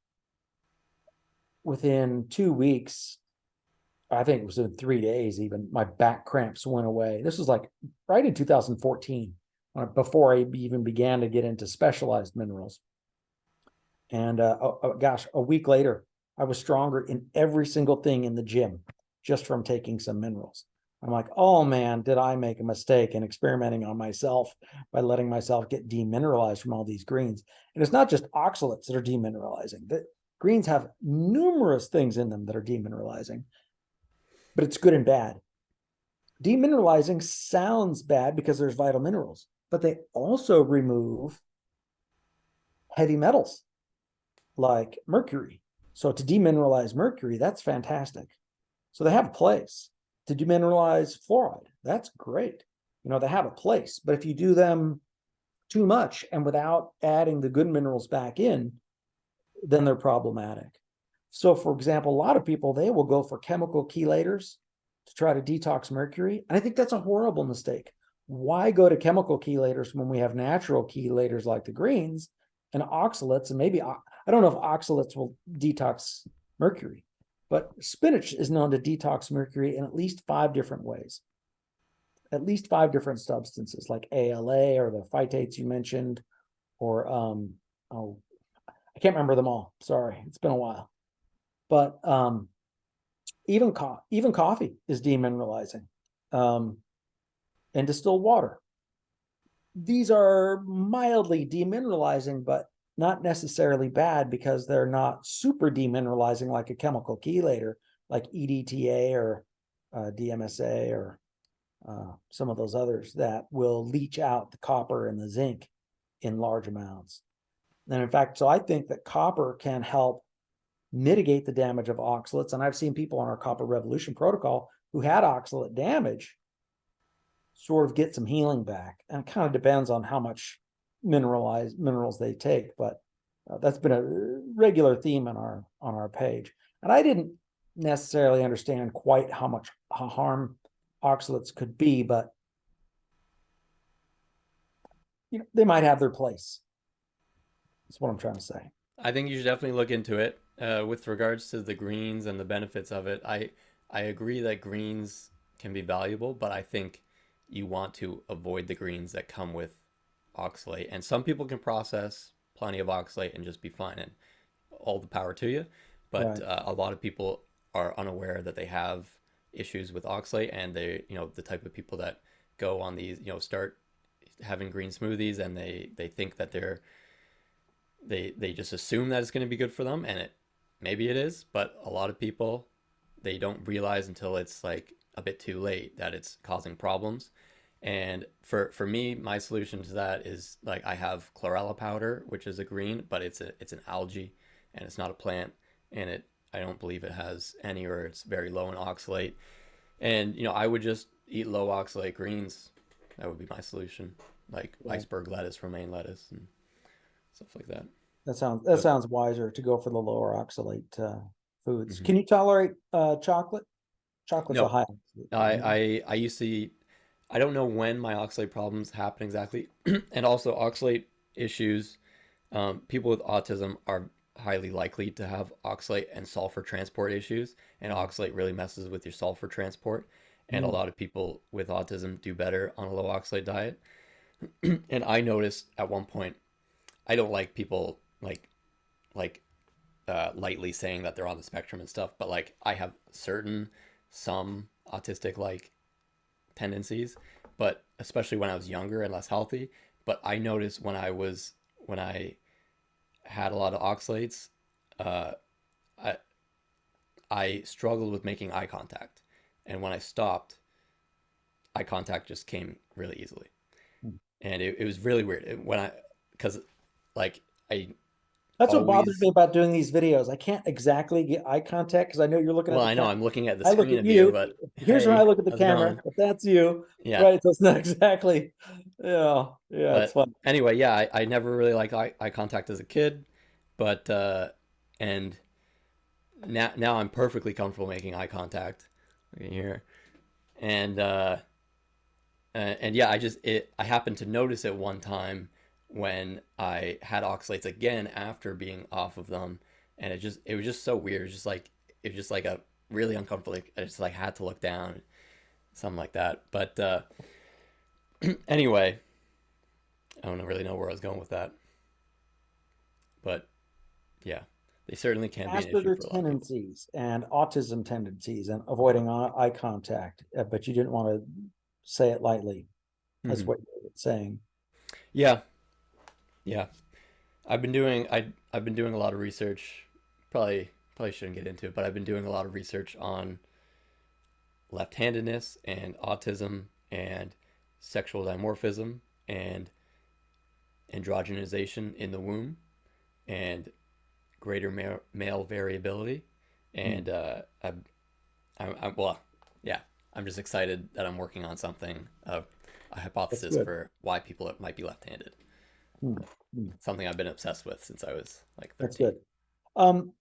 within 2 weeks, I think it was in 3 days even, my back cramps went away. This was like right in 2014, before I even began to get into specialized minerals. And gosh, a week later, I was stronger in every single thing in the gym just from taking some minerals. I'm like, oh man, did I make a mistake in experimenting on myself by letting myself get demineralized from all these greens? And it's not just oxalates that are demineralizing. The greens have numerous things in them that are demineralizing, but it's good and bad. Demineralizing sounds bad because there's vital minerals, but they also remove heavy metals like mercury. So to demineralize mercury, that's fantastic. So they have a place. To demineralize fluoride, that's great. They have a place. But if you do them too much and without adding the good minerals back in, then they're problematic. So for example, a lot of people, they will go for chemical chelators to try to detox mercury. And I think that's a horrible mistake. Why go to chemical chelators when we have natural chelators like the greens and oxalates? And maybe, I don't know if oxalates will detox mercury, but spinach is known to detox mercury in at least 5 different ways, at least 5 different substances like ALA or the phytates you mentioned, or I can't remember them all. Sorry, it's been a while. But even coffee is demineralizing, and distilled water. These are mildly demineralizing, but not necessarily bad because they're not super demineralizing like a chemical chelator, like EDTA or DMSA or some of those others that will leach out the copper and the zinc in large amounts. And in fact, so I think that copper can help mitigate the damage of oxalates. And I've seen people on our copper revolution protocol who had oxalate damage sort of get some healing back. And it kind of depends on how much minerals they take, but that's been a regular theme on our page. And I didn't necessarily understand quite how harm oxalates could be, but they might have their place. That's what I'm trying to say. I think you should definitely look into it. With regards to the greens and the benefits of it, I agree that greens can be valuable, but I think you want to avoid the greens that come with oxalate. And some people can process plenty of oxalate and just be fine, and all the power to you. But Right. a lot of people are unaware that they have issues with oxalate, and they, the type of people that go on these, start having green smoothies, and they think that they just assume that it's going to be good for them, and maybe it is, but a lot of people, they don't realize until it's like a bit too late that it's causing problems. And for me, my solution to that is, like, I have chlorella powder, which is a green, but it's an algae, and it's not a plant, and I don't believe it has any, or it's very low in oxalate. And I would just eat low oxalate greens. That would be my solution, like Right. iceberg lettuce, romaine lettuce, and stuff like that. That But sounds wiser to go for the lower oxalate foods. mhm. Can you tolerate chocolate? Chocolate's a No, high oxalate food. No? I used to eat. I don't know when my oxalate problems happen exactly, and also oxalate issues. People with autism are highly likely to have oxalate and sulfur transport issues, and oxalate really messes with your sulfur transport. And a Mm. lot of people with autism do better on a low oxalate diet. And I noticed at one point, I don't like people like lightly saying that they're on the spectrum and stuff, but like I have some autistic like tendencies, but especially when I was younger and less healthy. But I noticed when I had a lot of oxalates, uh, I I struggled with making eye contact, and when I stopped, eye contact just came really easily, and it was really weird when I because like I That's what bothers me always. about doing these videos. I can't exactly get eye contact because I know you're looking at Well, the I know camera. I'm looking at the I look screen at of you, you. but Here's when I hey, look at the how's it camera, going? but that's you, Yeah, right? So it's not exactly. Yeah, yeah, it's but fun. anyway, yeah, I never really liked eye contact as a kid, but and now I'm perfectly comfortable making eye contact. Look at here, and and yeah, I happened to notice it one time when I had oxalates again after being off of them, and it was just so weird. It was just like a really uncomfortable. Like, I just like had to look down, something like that. But anyway, I don't really know where I was going with that, but yeah, they certainly can be an issue Asperger for a lot of people. tendencies and autism tendencies and avoiding eye contact, but you didn't want to say it lightly. That's Hmm. what you're saying. Yeah, yeah. I've been doing a lot of research. Probably shouldn't get into it, but I've been doing a lot of research on left-handedness and autism and sexual dimorphism and androgenization in the womb and greater male variability. Hmm. And well, yeah, I'm just excited that I'm working on something, a That's hypothesis good. for why people might be left-handed. Hmm. Hmm. Something I've been obsessed with since I was like That's 13. good. Um,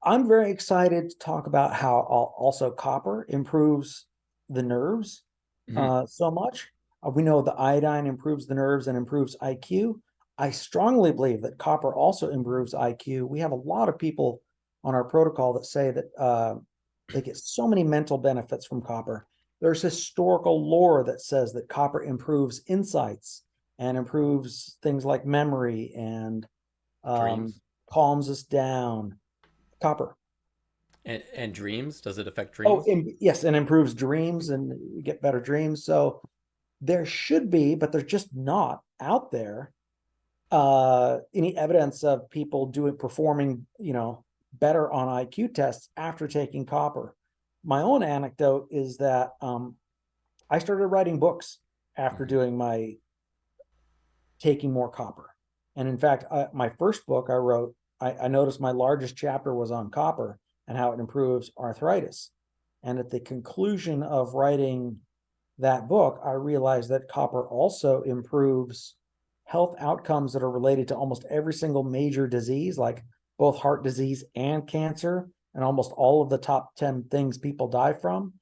I'm very excited to talk about how also copper improves the nerves Hmm. so much. We know the iodine improves the nerves and improves IQ. I strongly believe that copper also improves IQ. We have a lot of people on our protocol that say that they get so many mental benefits from copper. There's historical lore that says that copper improves insights and improves things like memory and um, Dreams. calms us down. Copper. And dreams, does it affect Oh, dreams? yes, and improves dreams and you get better dreams. So there should be, but there's just not out there any evidence of people performing, better on IQ tests after taking copper. My own anecdote is that I started writing books after Hmm. doing my taking more copper. And in fact, my first book I wrote, I noticed my largest chapter was on copper and how it improves arthritis. And at the conclusion of writing that book, I realized that copper also improves health outcomes that are related to almost every single major disease, like both heart disease and cancer, and almost all of the top 10 things people die from.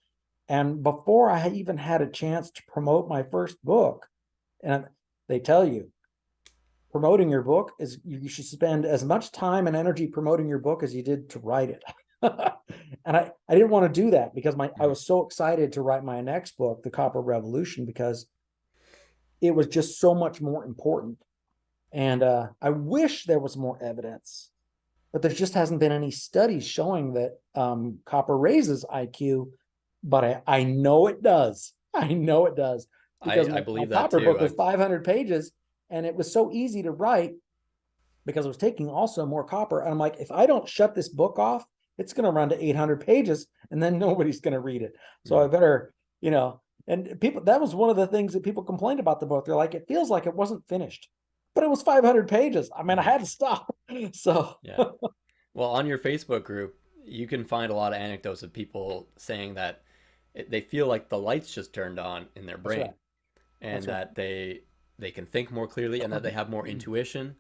And before I had even had a chance to promote my first book, and they tell you promoting your book is you should spend as much time and energy promoting your book as you did to write it. And I didn't want to do that because I Hmm. was so excited to write my next book, The Copper Revolution, because it was just so much more important. And I wish there was more evidence, but there just hasn't been any studies showing that copper raises IQ. But I know it does. I know it does because I my believe that copper too. book was I've 500 pages and it was so easy to write because I was taking also more copper. And I'm like, if I don't shut this book off, it's going to run to 800 pages and then nobody's going to read it. So I Mhm. better, and people, that was one of the things that people complained about the book. They're like, it feels like it wasn't finished, but it was 500 pages. I mean, I Mhm. had to stop. So Yeah. Well, on your Facebook group, you can find a lot of anecdotes of people saying that they feel like the lights just turned on in their that's brain, right. and That's right. that they can think more clearly, and that they have more intuition.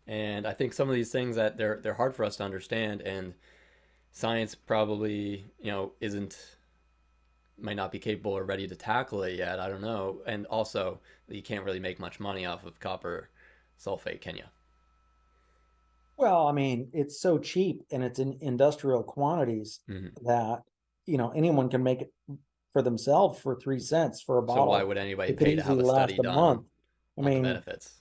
And I think some of these things that they're hard for us to understand, and science probably isn't, might not be capable or ready to tackle it yet. I don't know. And also, you can't really make much money off of copper sulfate, can you? Well, I mean, it's so cheap and it's in industrial quantities Hmm. that, anyone can make it for themselves for 3 cents for a So why bottle. would anybody It could pay to have easily a last study a done month. I on the mean, benefits?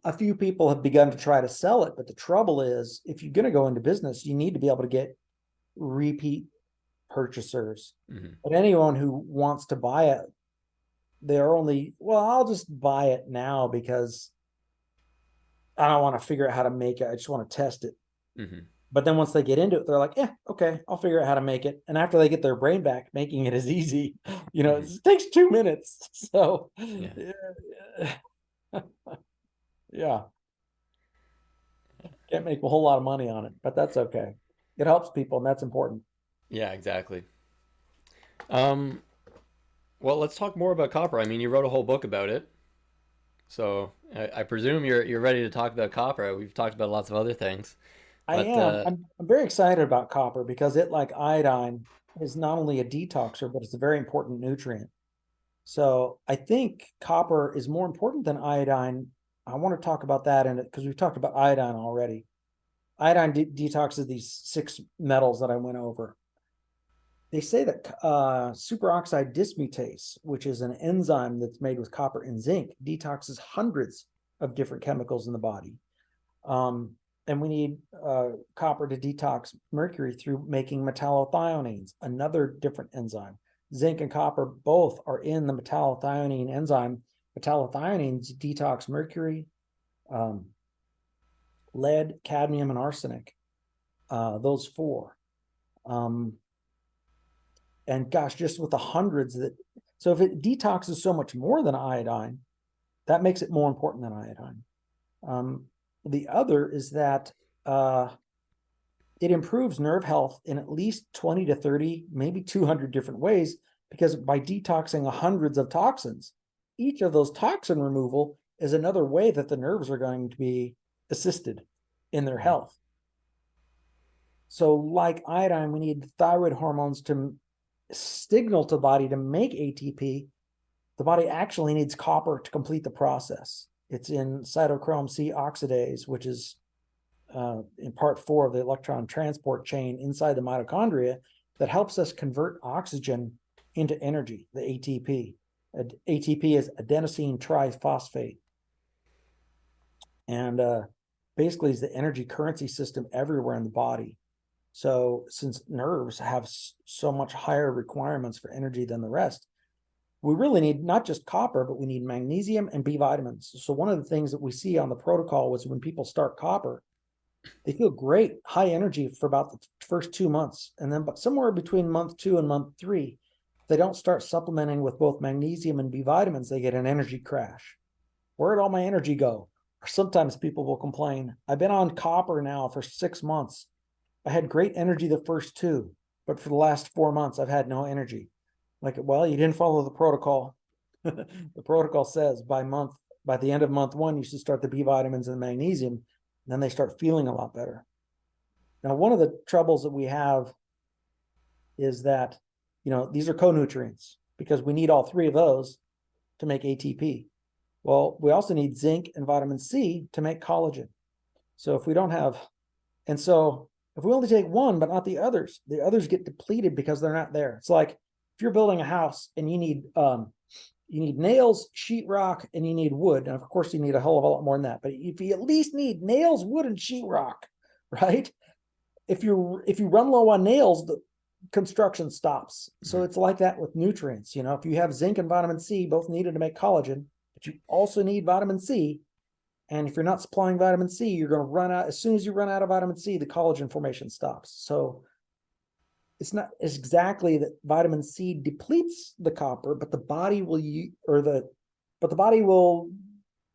a few people have begun to try to sell it, but the trouble is if you're going to go into business, you need to be able to get repeat purchasers. Hmm. But anyone who wants to buy it, they're only, well, I'll just buy it now because I don't want to figure out how to make it. I just want to test it. Hmm. But then once they get into it, they're like, yeah, okay, I'll figure out how to make it. And after they get their brain back, making it is easy. Hmm. It takes 2 minutes. So, Yeah. yeah, can't make a whole lot of money on it, but that's okay. It helps people, and that's important. Yeah, exactly. Um, well, let's talk more about copper. I mean, you wrote a whole book about it, so I presume you're ready to talk about copper. We've talked about lots of other things, I but am. I'm very excited about copper because it, like iodine, is not only a detoxer, but it's a very important nutrient. So I think copper is more important than iodine. I want to talk about that in it because we've talked about iodine already. Iodine detoxes these six metals that I went over. They say that superoxide dismutase, which is an enzyme that's made with copper and zinc, detoxes hundreds of different chemicals in the body. Um, and we need copper to detox mercury through making metallothioneins, another different enzyme. Zinc and copper both are in the metallothionine enzyme. Metallothioneins detox mercury, um, lead, cadmium, and arsenic. Those four. Um, and gosh, just with the hundreds that, so if it detoxes so much more than iodine, that makes it more important than iodine. Um, the other is that uh, it improves nerve health in at least 20 to 30, maybe 200 different ways, because by detoxing hundreds of toxins, each of those toxin removal is another way that the nerves are going to be assisted in their mhm. health. So, like iodine, we need thyroid hormones to signal to the body to make ATP. The body actually needs copper to complete the process. It's in cytochrome C oxidase, which is in part four of the electron transport chain inside the mitochondria that helps us convert oxygen into energy, the ATP. ATP is adenosine triphosphate. And basically is the energy currency system everywhere in the body. So since nerves have so much higher requirements for energy than the rest, we really need not just copper, but we need magnesium and B vitamins. So one of the things that we see on the protocol was when people start copper, they feel great, high energy for about the first 2 months. And then somewhere between month 2 and month 3, they don't start supplementing with both magnesium and B vitamins, they get an energy crash. Where'd all my energy go? Or sometimes people will complain, I've been on copper now for 6 months. I had great energy the first 2, but for the last 4 months, I've had no energy. Like, well, you didn't follow the protocol. The protocol says by the end of month 1, you should start the B vitamins and magnesium. And then they start feeling a lot better. Now, one of the troubles that we have is that, these are co-nutrients because we need all 3 of those to make ATP. Well, we also need zinc and vitamin C to make collagen. So if we don't have, and so if we only take one, but not the others get depleted because they're not there. It's like if you're building a house and you need nails, sheetrock, and you need wood. And of course you need a hell of a lot more than that, but if you at least need nails, wood, and sheetrock, right? If you run low on nails, the construction stops. So it's like that with nutrients. If you have zinc and vitamin C, both needed to make collagen, but you also need vitamin C. And if you're not supplying vitamin C, you're going to run out. As soon as you run out of vitamin C, the collagen formation stops. So it's not exactly that vitamin C depletes the copper, but the body will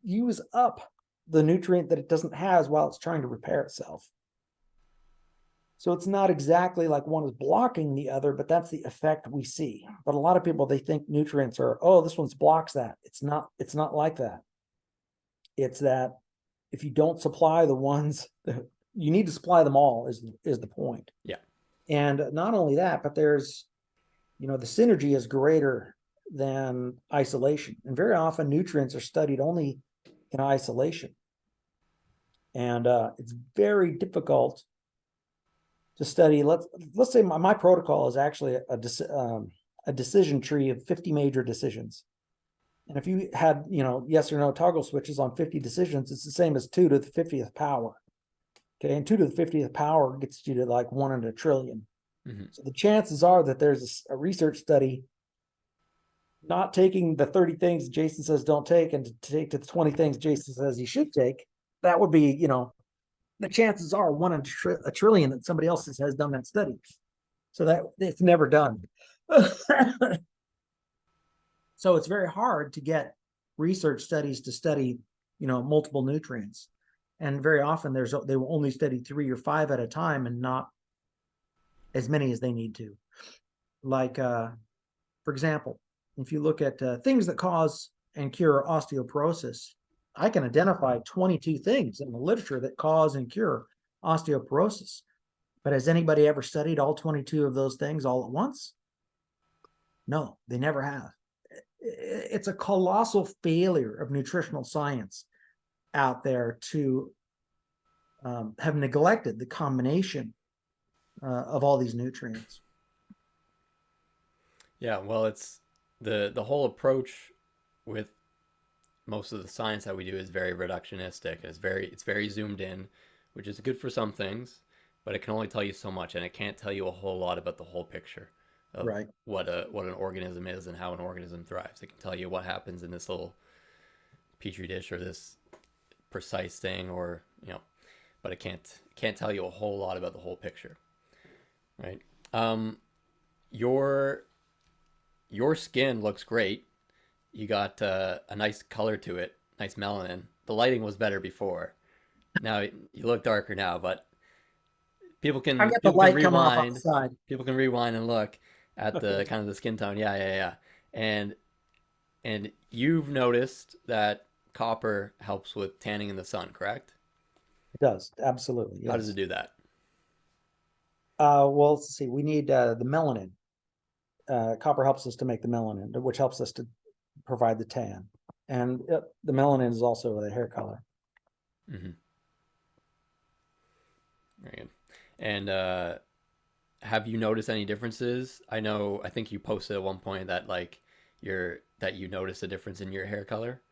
use up the nutrient that it doesn't have while it's trying to repair itself. So it's not exactly like one is blocking the other, but that's the effect we see. But a lot of people, they think nutrients are, oh, this one's blocks that. It's not like that. It's that if you don't supply the ones that you need to supply them all is the point. Yeah. And not only that, but there's, the synergy is greater than isolation. And very often nutrients are studied only in isolation. And it's very difficult to study. Let's say my protocol is actually a decision tree of 50 major decisions. And if you had, yes or no toggle switches on 50 decisions, it's the same as 2 to the 50th power. Okay. And 2 to the 50th power gets you to like 1 in a trillion. Mm-hmm. So the chances are that there's a research study not taking the 30 things Jason says don't take and to take to the 20 things Jason says he should take. That would be, the chances are 1 in a trillion that somebody else has done that study. So that it's never done. So it's very hard to get research studies to study, multiple nutrients. And very often they will only study 3 or 5 at a time and not as many as they need to. Like, for example, if you look at things that cause and cure osteoporosis, I can identify 22 things in the literature that cause and cure osteoporosis. But has anybody ever studied all 22 of those things all at once? No, they never have. It's a colossal failure of nutritional science out there to have neglected the combination of all these nutrients. Yeah, well, it's the whole approach with most of the science that we do is very reductionistic. It's very zoomed in, which is good for some things, but it can only tell you so much, and it can't tell you a whole lot about the whole picture of right. what an organism is and how an organism thrives. It can tell you what happens in this little petri dish or this precise thing, or but it can't tell you a whole lot about the whole picture, right? Your skin looks great. You got a nice color to it, nice melanin. The lighting was better before. Now you look darker now, but people can rewind. People can rewind and look at the kind of the skin tone. Yeah. And you've noticed that copper helps with tanning in the sun, correct? It does, absolutely. Yes. How does it do that? Well, let's see. We need the melanin. Copper helps us to make the melanin, which helps us to provide the tan. And the melanin is also the hair color. Mm-hmm. Very good. And have you noticed any differences? I think you posted at one point that you noticed a difference in your hair color.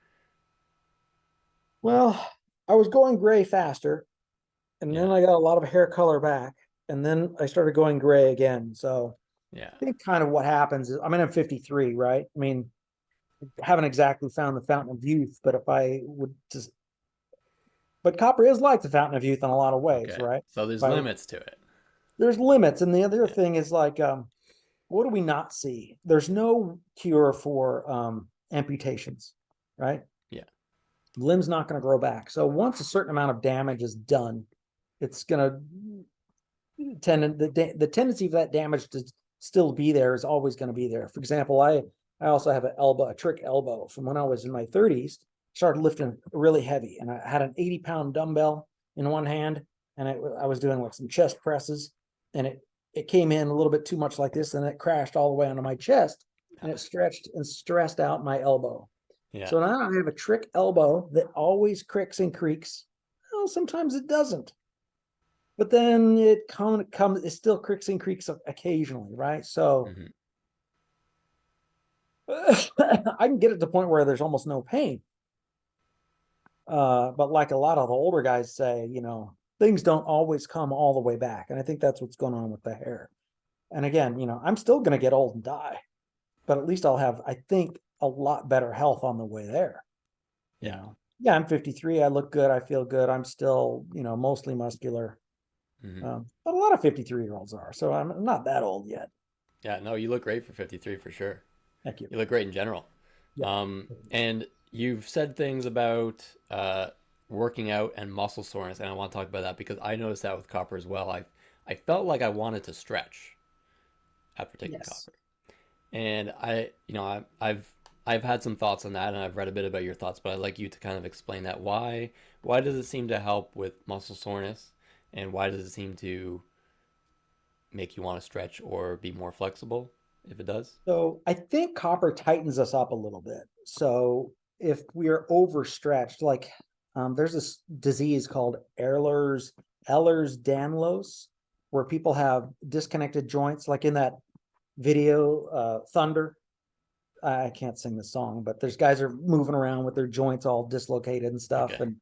Well, I was going gray faster, and then Yeah. I got a lot of hair color back, and then I started going gray again. So Yeah. I think kind of what happens is, I mean, I'm 53, right? I mean, haven't exactly found the fountain of youth, but if I would just, but copper is like the fountain of youth in a lot of ways, Okay. right? So there's If I, limits to it. there's limits, and the other Yeah. thing is like, what do we not see? There's no cure for amputations, right? Yeah. The limb's not going to grow back. So once a certain amount of damage is done, it's going to the tendency for that damage to still be there is always going to be there. For example, I also have a trick elbow from when I was in my 30s. Started lifting really heavy, and I had an 80-pound dumbbell in one hand, and I was doing like some chest presses, and it came in a little bit too much like this, and it crashed all the way onto my chest, and it stretched and stressed out my elbow. Yeah. So now I have a trick elbow that always cricks and creaks. Well, sometimes it doesn't, but then it still cricks and creaks occasionally, right? So Hmm. I can get it to the point where there's almost no pain. But like a lot of the older guys say, things don't always come all the way back. And I think that's what's going on with the hair. And again, I'm still going to get old and die, but at least I'll have, I think, a lot better health on the way there. Yeah. Yeah, I'm 53. I look good. I feel good. I'm still, mostly muscular. Hmm. But a lot of 53-year-olds are. So I'm not that old yet. Yeah. No, you look great for 53 for sure. Thank you. You look great in general. Yeah. And you've said things about working out and muscle soreness, and I want to talk about that because I noticed that with copper as well. I felt like I wanted to stretch after taking Yes. copper, and I've had some thoughts on that, and I've read a bit about your thoughts, but I'd like you to kind of explain that. Why does it seem to help with muscle soreness, and why does it seem to make you want to stretch or be more flexible if it does? So I think copper tightens us up a little bit. So if we are overstretched, like there's this disease called Ehlers-Danlos, where people have disconnected joints, like in that video, Thunder. I can't sing the song, but there's guys are moving around with their joints all dislocated and stuff. Okay. And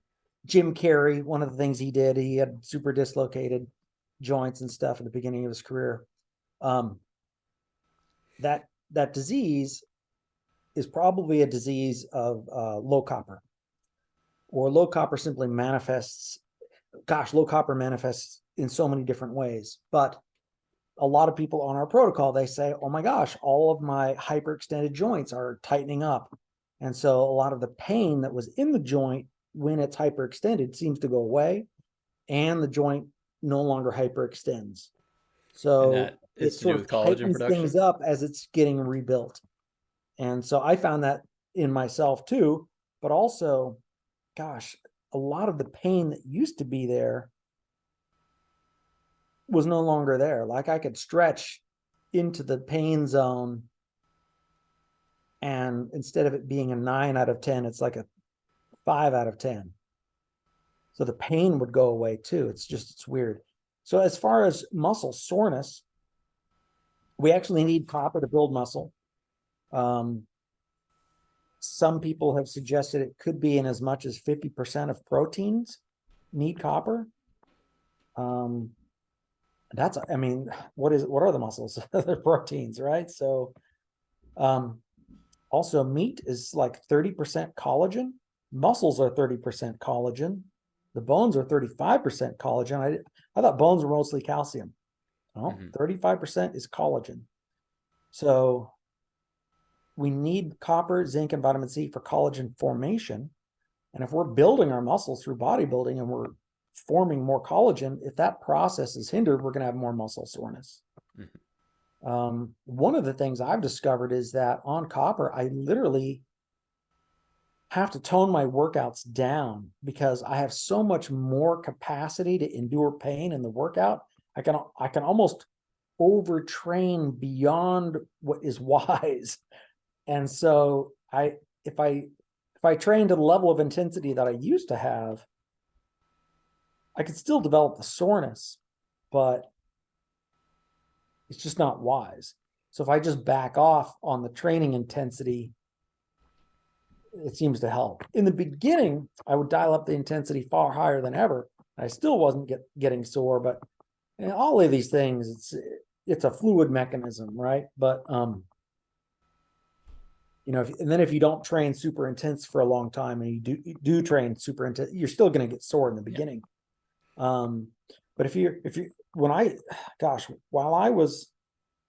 Jim Carrey, one of the things he did, he had super dislocated joints and stuff at the beginning of his career. Um, that disease is probably a disease of low copper, or low copper simply manifests. Gosh, low copper manifests in so many different ways, but a lot of people on our protocol, they say, oh my gosh, all of my hyperextended joints are tightening up. And so a lot of the pain that was in the joint when it's hyperextended seems to go away, and the joint no longer hyperextends. And So that is it to do sort with of collagen tightens things production? up as it's getting rebuilt. And so I found that in myself too, but also, gosh, a lot of the pain that used to be there was no longer there. Like I could stretch into the pain zone, and instead of it being a 9 out of 10, it's like a 5 out of 10. So the pain would go away too. It's weird. So as far as muscle soreness, we actually need copper to build muscle. Um, some people have suggested it could be in as much as 50% of proteins need copper. Um, I mean, what are the muscles? They're proteins, right? So, also meat is like 30% collagen. Muscles are 30% collagen. The bones are 35% collagen. I thought bones were mostly calcium. Oh, Hmm. 35% is collagen. So we need copper, zinc, and vitamin C for collagen formation. And if we're building our muscles through bodybuilding and we're forming more collagen, if that process is hindered, we're going to have more muscle soreness. Hmm. One of the things I've discovered is that on copper, I literally have to tone my workouts down because I have so much more capacity to endure pain in the workout. I can almost overtrain beyond what is wise. And so if I train to the level of intensity that I used to have, I could still develop the soreness, but it's just not wise. So if I just back off on the training intensity, it seems to help. In the beginning, I would dial up the intensity far higher than ever. I still wasn't getting sore, but all of these things, it's a fluid mechanism, right? But and then if you don't train super intense for a long time, and you do train super intense, you're still going to get sore in the beginning. But if you while I was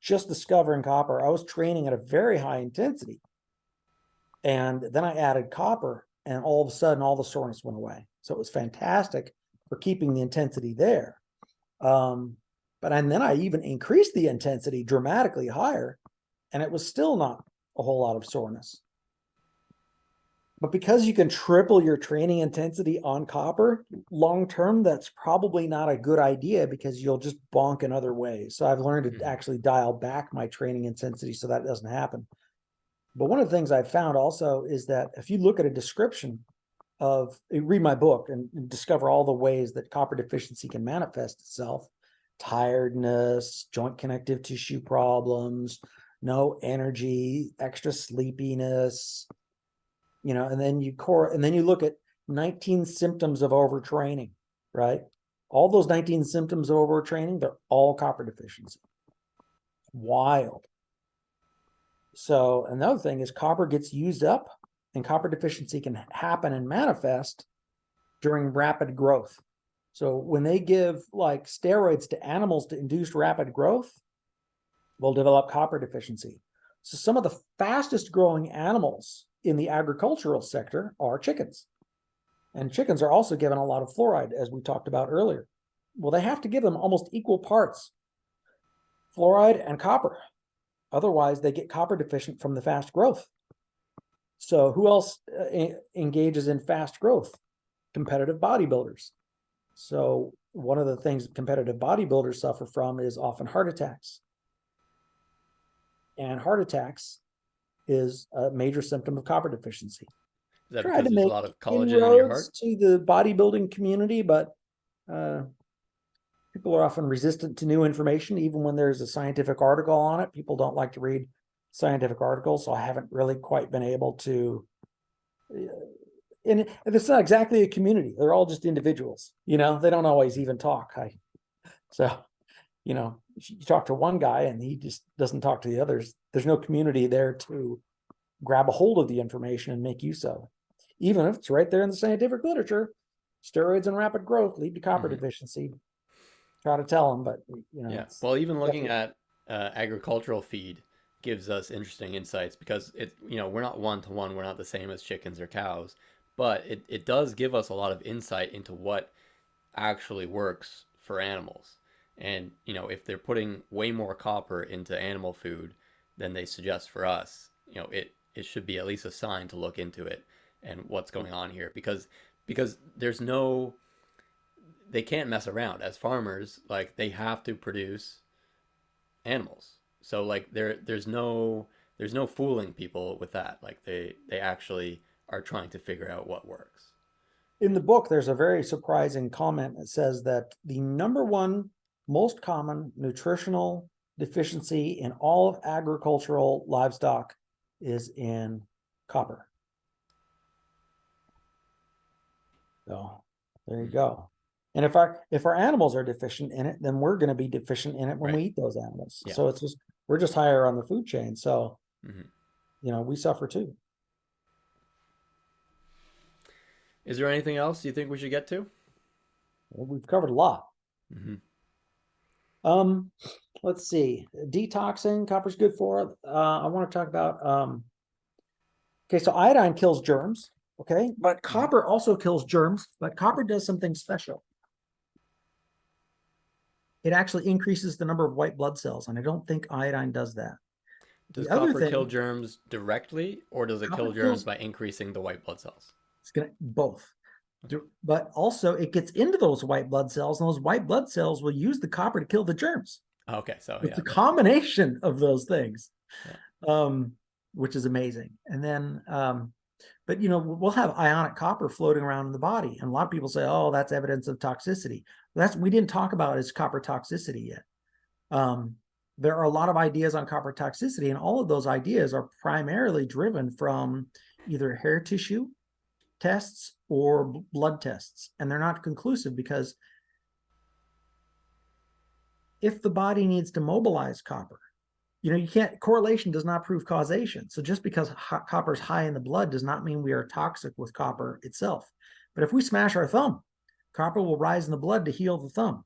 just discovering copper, I was training at a very high intensity, and then I added copper, and all of a sudden all the soreness went away. So it was fantastic for keeping the intensity there. And then I even increased the intensity dramatically higher, and it was still not a whole lot of soreness. But because you can triple your training intensity on copper, long term, that's probably not a good idea, because you'll just bonk in other ways. So I've learned to actually dial back my training intensity so that doesn't happen. But one of the things I've found also is that if you look at a description read my book and discover all the ways that copper deficiency can manifest itself: tiredness, joint connective tissue problems, no energy, extra sleepiness, and then you look at 19 symptoms of overtraining, right? All those 19 symptoms of overtraining, they're all copper deficiency. Wild. So another thing is copper gets used up, and copper deficiency can happen and manifest during rapid growth. So when they give like steroids to animals to induce rapid growth, they'll develop copper deficiency. So some of the fastest growing animals in the agricultural sector are chickens. And chickens are also given a lot of fluoride, as we talked about earlier. Well, they have to give them almost equal parts fluoride and copper. Otherwise, they get copper deficient from the fast growth. So who else engages in fast growth? Competitive bodybuilders. So one of the things competitive bodybuilders suffer from is often heart attacks. And heart attacks is a major symptom of copper deficiency. Is that because there's a lot of collagen in your heart? To the bodybuilding community, but people are often resistant to new information, even when there's a scientific article on it. People don't like to read scientific articles, so I haven't really quite been able to. And it's not exactly a community; they're all just individuals. They don't always even talk. If you talk to one guy and he just doesn't talk to the others, there's no community there to grab a hold of the information and make use of it. Even if it's right there in the scientific literature, steroids and rapid growth lead to copper deficiency. Try to tell them, but yeah. Well, even looking at agricultural feed gives us interesting insights, because we're not one-to-one, we're not the same as chickens or cows, but it does give us a lot of insight into what actually works for animals. And if they're putting way more copper into animal food than they suggest for us, it should be at least a sign to look into it and what's going on here, because they can't mess around as farmers. Like, they have to produce animals, so like there's no fooling people with that. Like, they actually are trying to figure out what works. In the book, there's a very surprising comment that says that the number one most common nutritional deficiency in all of agricultural livestock is in copper. So there you go. And if our animals are deficient in it, then we're going to be deficient in it when we eat those animals. Yeah. So we're just higher on the food chain. So we suffer too. Is there anything else you think we should get to? Well, we've covered a lot. Let's see. Detoxing, copper's good for. I want to talk about. Okay, so iodine kills germs. Okay, but copper also kills germs. But copper does something special. It actually increases the number of white blood cells, and I don't think iodine does that. Does copper kill germs directly, or does it kill germs by increasing the white blood cells? It's gonna both. But also it gets into those white blood cells, and those white blood cells will use the copper to kill the germs. Okay, so it's a combination of those things, which is amazing. And then, but we'll have ionic copper floating around in the body, and a lot of people say, "Oh, that's evidence of toxicity." We didn't talk about is copper toxicity yet. there are a lot of ideas on copper toxicity, and all of those ideas are primarily driven from either hair tissue tests or blood tests, and they're not conclusive, because if the body needs to mobilize copper, you can't, correlation does not prove causation. So just because copper is high in the blood does not mean we are toxic with copper itself. But if we smash our thumb, copper will rise in the blood to heal the thumb.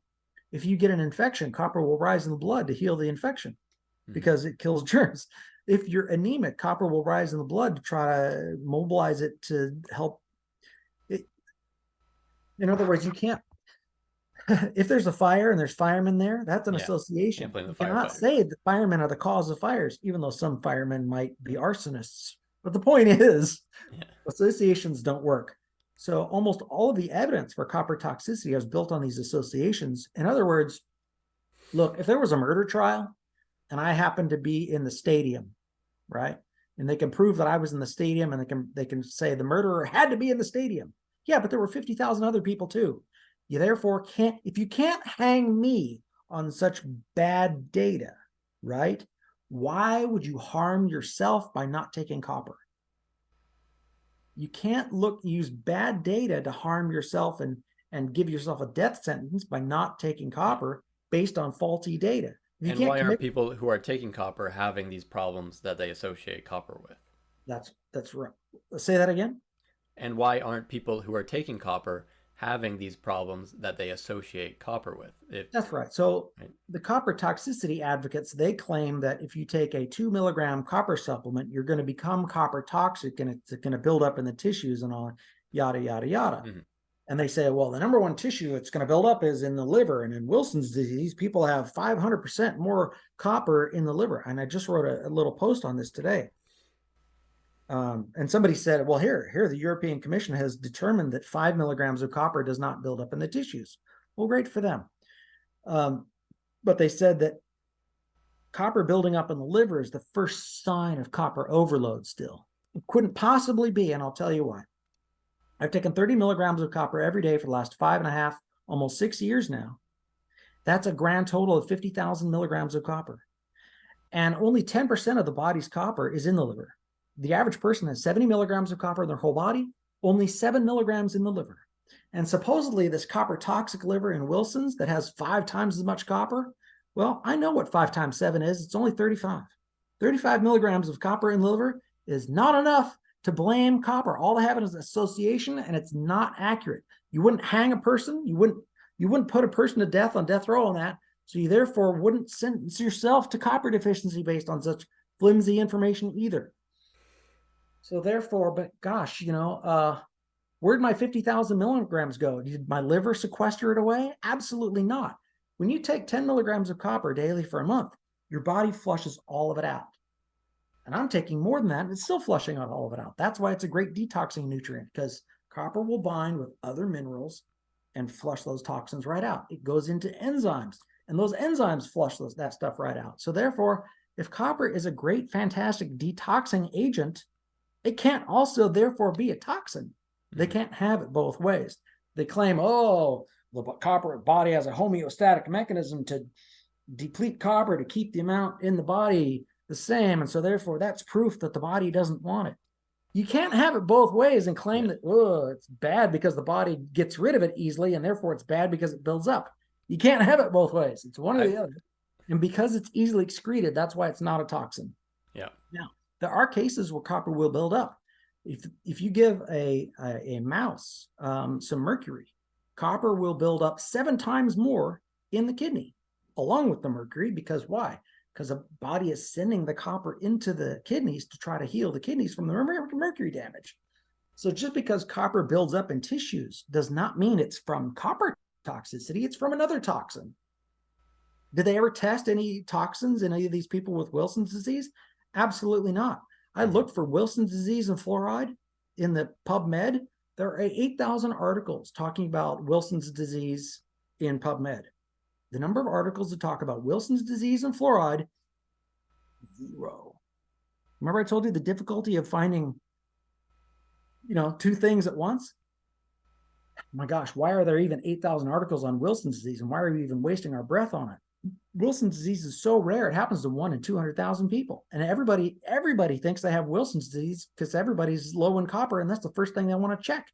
If you get an infection, copper will rise in the blood to heal the infection because it kills germs. If you're anemic, copper will rise in the blood to try to mobilize it to help it. In other words, you can't, if there's a fire and there's firemen there, that's an association. You cannot say that firemen are the cause of fires, even though some firemen might be arsonists. But the point is, associations don't work. So almost all of the evidence for copper toxicity is built on these associations. In other words, look, if there was a murder trial and I happened to be in the stadium, right? And they can prove that I was in the stadium, and they can say the murderer had to be in the stadium. Yeah, but there were 50,000 other people too. You therefore can't, if you can't hang me on such bad data, right? Why would you harm yourself by not taking copper? You can't use bad data to harm yourself and give yourself a death sentence by not taking copper based on faulty data. And why aren't people who are taking copper having these problems that they associate copper with? That's right. Say that again. And why aren't people who are taking copper having these problems that they associate copper with? That's right. So the copper toxicity advocates, they claim that if you take a 2 milligram copper supplement, you're going to become copper toxic, and it's going to build up in the tissues and all, yada, yada, yada. And they say, well, the number one tissue it's going to build up is in the liver. And in Wilson's disease, people have 500% more copper in the liver. And I just wrote a little post on this today. And somebody said, well, here, the European Commission has determined that 5 milligrams of copper does not build up in the tissues. Well, great for them. But they said that copper building up in the liver is the first sign of copper overload still. It couldn't possibly be, and I'll tell you why. I've taken 30 milligrams of copper every day for the last 5.5, almost 6 years now. That's a grand total of 50,000 milligrams of copper. And only 10% of the body's copper is in the liver. The average person has 70 milligrams of copper in their whole body, only 7 milligrams in the liver. And supposedly this copper toxic liver in Wilson's that has 5 times as much copper, well, I know what 5 times 7 is. It's only 35. 35 milligrams of copper in the liver is not enough to blame copper. All they have is association, and it's not accurate. You wouldn't hang a person. You wouldn't put a person to death on death row on that. So you therefore wouldn't sentence yourself to copper deficiency based on such flimsy information either. So therefore, but gosh, where'd my 50,000 milligrams go? Did my liver sequester it away? Absolutely not. When you take 10 milligrams of copper daily for a month, your body flushes all of it out. And I'm taking more than that, and it's still flushing out all of it out. That's why it's a great detoxing nutrient, because copper will bind with other minerals and flush those toxins right out. It goes into enzymes, and those enzymes flush that stuff right out. So therefore, if copper is a great, fantastic detoxing agent, it can't also therefore be a toxin. They can't have it both ways. They claim, oh, the copper body has a homeostatic mechanism to deplete copper to keep the amount in the body the same. And so therefore that's proof that the body doesn't want it. You can't have it both ways and claim that, oh, it's bad because the body gets rid of it easily, and therefore it's bad because it builds up. You can't have it both ways. It's one or the other. And because it's easily excreted, that's why it's not a toxin. Yeah. Now, there are cases where copper will build up. If you give a mouse some mercury, copper will build up 7 times more in the kidney, along with the mercury. Because why? Because the body is sending the copper into the kidneys to try to heal the kidneys from the mercury damage. So just because copper builds up in tissues does not mean it's from copper toxicity. It's from another toxin. Did they ever test any toxins in any of these people with Wilson's disease? Absolutely not. I looked for Wilson's disease and fluoride in the PubMed. There are 8,000 articles talking about Wilson's disease in PubMed. The number of articles that talk about Wilson's disease and fluoride, 0. Remember I told you the difficulty of finding, 2 things at once? Oh my gosh, why are there even 8,000 articles on Wilson's disease, and why are we even wasting our breath on it? Wilson's disease is so rare. It happens to 1 in 200,000 people. And everybody thinks they have Wilson's disease because everybody's low in copper. And that's the first thing they want to check.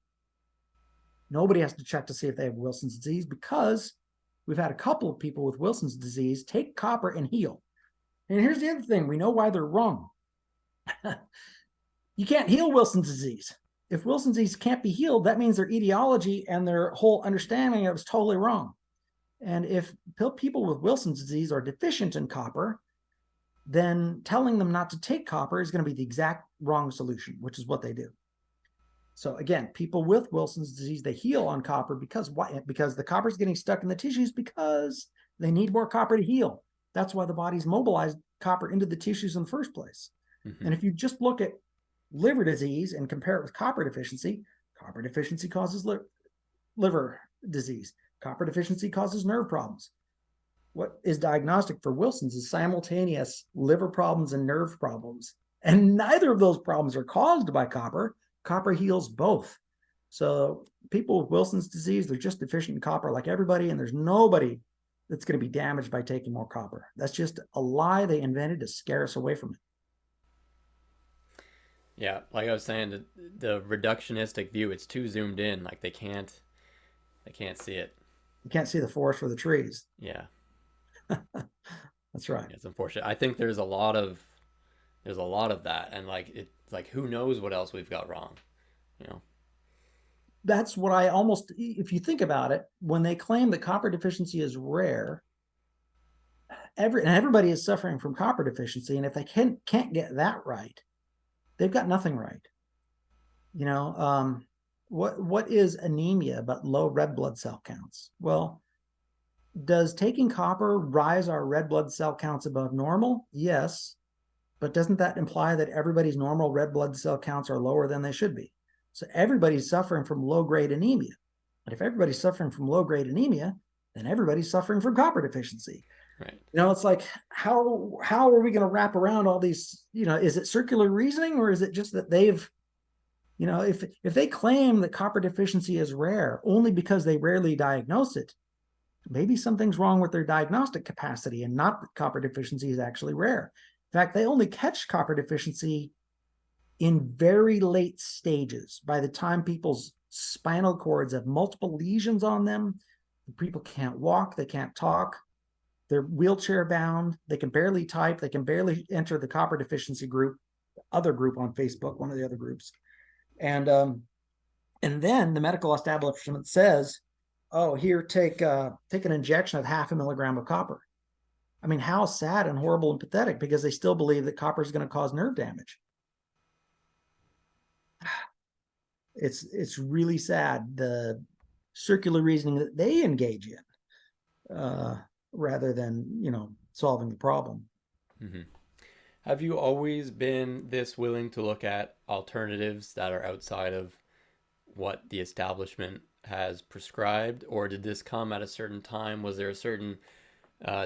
Nobody has to check to see if they have Wilson's disease because we've had a couple of people with Wilson's disease take copper and heal. And here's the other thing. We know why they're wrong. You can't heal Wilson's disease. If Wilson's disease can't be healed, that means their etiology and their whole understanding of it is totally wrong. And if people with Wilson's disease are deficient in copper, then telling them not to take copper is going to be the exact wrong solution, which is what they do. So again, people with Wilson's disease, they heal on copper because why? Because the copper is getting stuck in the tissues because they need more copper to heal. That's why the body's mobilized copper into the tissues in the first place. Mm-hmm. And if you just look at liver disease and compare it with copper deficiency causes liver disease. Copper deficiency causes nerve problems. What is diagnostic for Wilson's is simultaneous liver problems and nerve problems. And neither of those problems are caused by copper. Copper heals both. So people with Wilson's disease, they're just deficient in copper like everybody, and there's nobody that's going to be damaged by taking more copper. That's just a lie they invented to scare us away from it. Yeah, like I was saying, the reductionistic view, it's too zoomed in. Like they can't see it. You can't see the forest for the trees. Yeah. That's right. It's unfortunate. I think there's a lot of that, and like who knows what else we've got wrong, you know. That's what if you think about it, when they claim that copper deficiency is rare, everybody is suffering from copper deficiency, and if they can't get that right, they've got nothing right. You know, what is anemia but low red blood cell counts? Well, does taking copper rise our red blood cell counts above normal? Yes. But doesn't that imply that everybody's normal red blood cell counts are lower than they should be? So everybody's suffering from low-grade anemia. But if everybody's suffering from low-grade anemia, then everybody's suffering from copper deficiency. Right. You know, it's like, how are we going to wrap around all these, you know, is it circular reasoning, or is it just that they've, you know, if they claim that copper deficiency is rare only because they rarely diagnose it, maybe something's wrong with their diagnostic capacity and not that copper deficiency is actually rare. In fact, they only catch copper deficiency in very late stages. By the time people's spinal cords have multiple lesions on them, people can't walk, they can't talk, they're wheelchair bound, they can barely type, they can barely enter the copper deficiency group, other group on Facebook, one of the other groups. And then the medical establishment says, oh, here, take an injection of 0.5 milligram of copper. I mean, how sad and horrible and pathetic, because they still believe that copper is going to cause nerve damage. It's really sad, the circular reasoning that they engage in, rather than, you know, solving the problem. Mm-hmm. Have you always been this willing to look at alternatives that are outside of what the establishment has prescribed, or did this come at a certain time? Was there a certain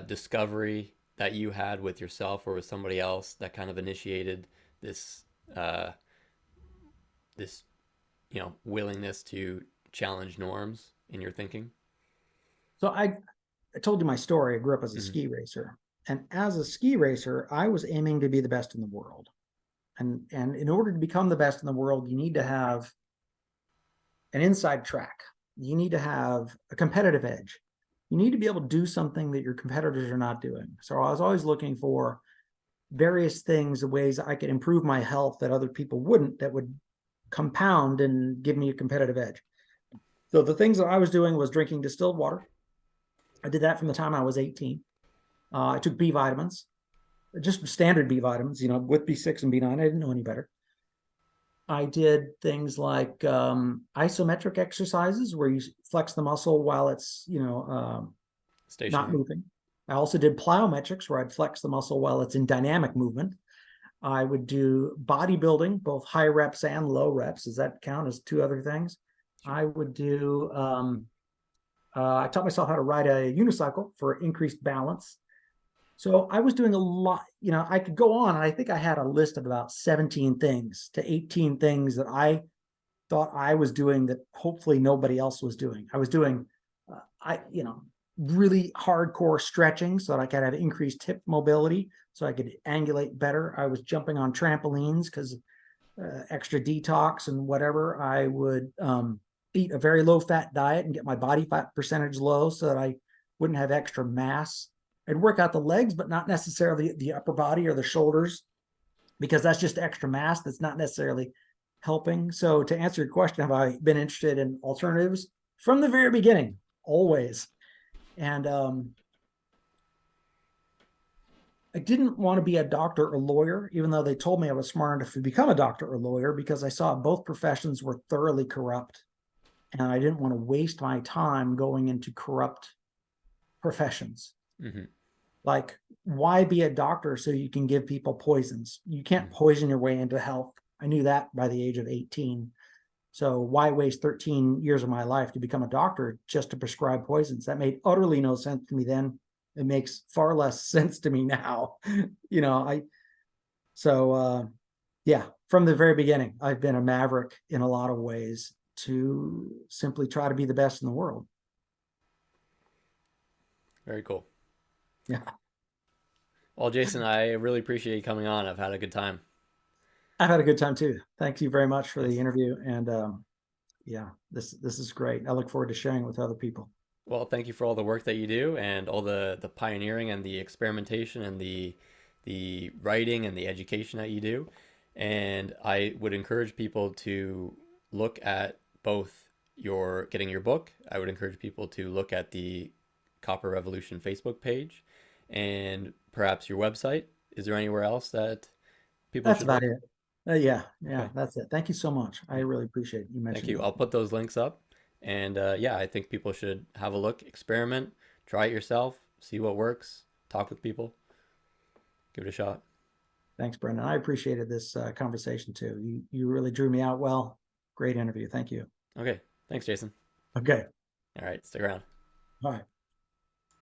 discovery that you had with yourself or with somebody else that kind of initiated this you know, willingness to challenge norms in your thinking? So I told you my story. I grew up as a ski racer, and as a ski racer, I was aiming to be the best in the world. And in order to become the best in the world, you need to have an inside track. You need to have a competitive edge. You need to be able to do something that your competitors are not doing. So I was always looking for various things, ways I could improve my health that other people wouldn't, that would compound and give me a competitive edge. So the things that I was doing was drinking distilled water. I did that from the time I was 18. I took B vitamins, just standard B vitamins, you know, with B6 and B9. I didn't know any better. I did things like isometric exercises where you flex the muscle while it's, you know, not moving. I also did plyometrics where I'd flex the muscle while it's in dynamic movement. I would do bodybuilding, both high reps and low reps. Does that count as two other things? I would do, I taught myself how to ride a unicycle for increased balance. So I was doing a lot, you know, I could go on, and I think I had a list of about 17 things to 18 things that I thought I was doing that hopefully nobody else was doing. I was doing, really hardcore stretching so that I could have increased hip mobility, so I could angulate better. I was jumping on trampolines because extra detox and whatever. I would eat a very low fat diet and get my body fat percentage low so that I wouldn't have extra mass. I'd work out the legs, but not necessarily the upper body or the shoulders, because that's just extra mass that's not necessarily helping. So to answer your question, have I been interested in alternatives? From the very beginning, always. And I didn't want to be a doctor or lawyer, even though they told me I was smart enough to become a doctor or lawyer, because I saw both professions were thoroughly corrupt. And I didn't want to waste my time going into corrupt professions. Hmm. Like, why be a doctor so you can give people poisons? You can't poison your way into health. I knew that by the age of 18. So why waste 13 years of my life to become a doctor just to prescribe poisons? That made utterly no sense to me then. It makes far less sense to me now. you know, I so yeah, from the very beginning, I've been a maverick in a lot of ways to simply try to be the best in the world. Very cool. Yeah. Well, Jason, I really appreciate you coming on. I've had a good time. I've had a good time too. Thank you very much for the Yes. interview. And yeah, this is great. I look forward to sharing with other people. Well, thank you for all the work that you do and all the pioneering and the experimentation and the writing and the education that you do. And I would encourage people to look at both your getting your book. I would encourage people to look at the Copper Revolution Facebook page and perhaps your website. Is there anywhere else that people That's should about look? it. Yeah, yeah, Okay. that's it. Thank you so much. I Yeah. really appreciate you Thank mentioning you. those I'll things. put those links up. And yeah, I think people should have a look, experiment, try it yourself, see what works, talk with people, give it a shot. Thanks, Brendan. I appreciated this conversation too. You really drew me out well. Great interview. Thank you. Okay. Thanks, Jason. Okay. All right. Stick around. All right.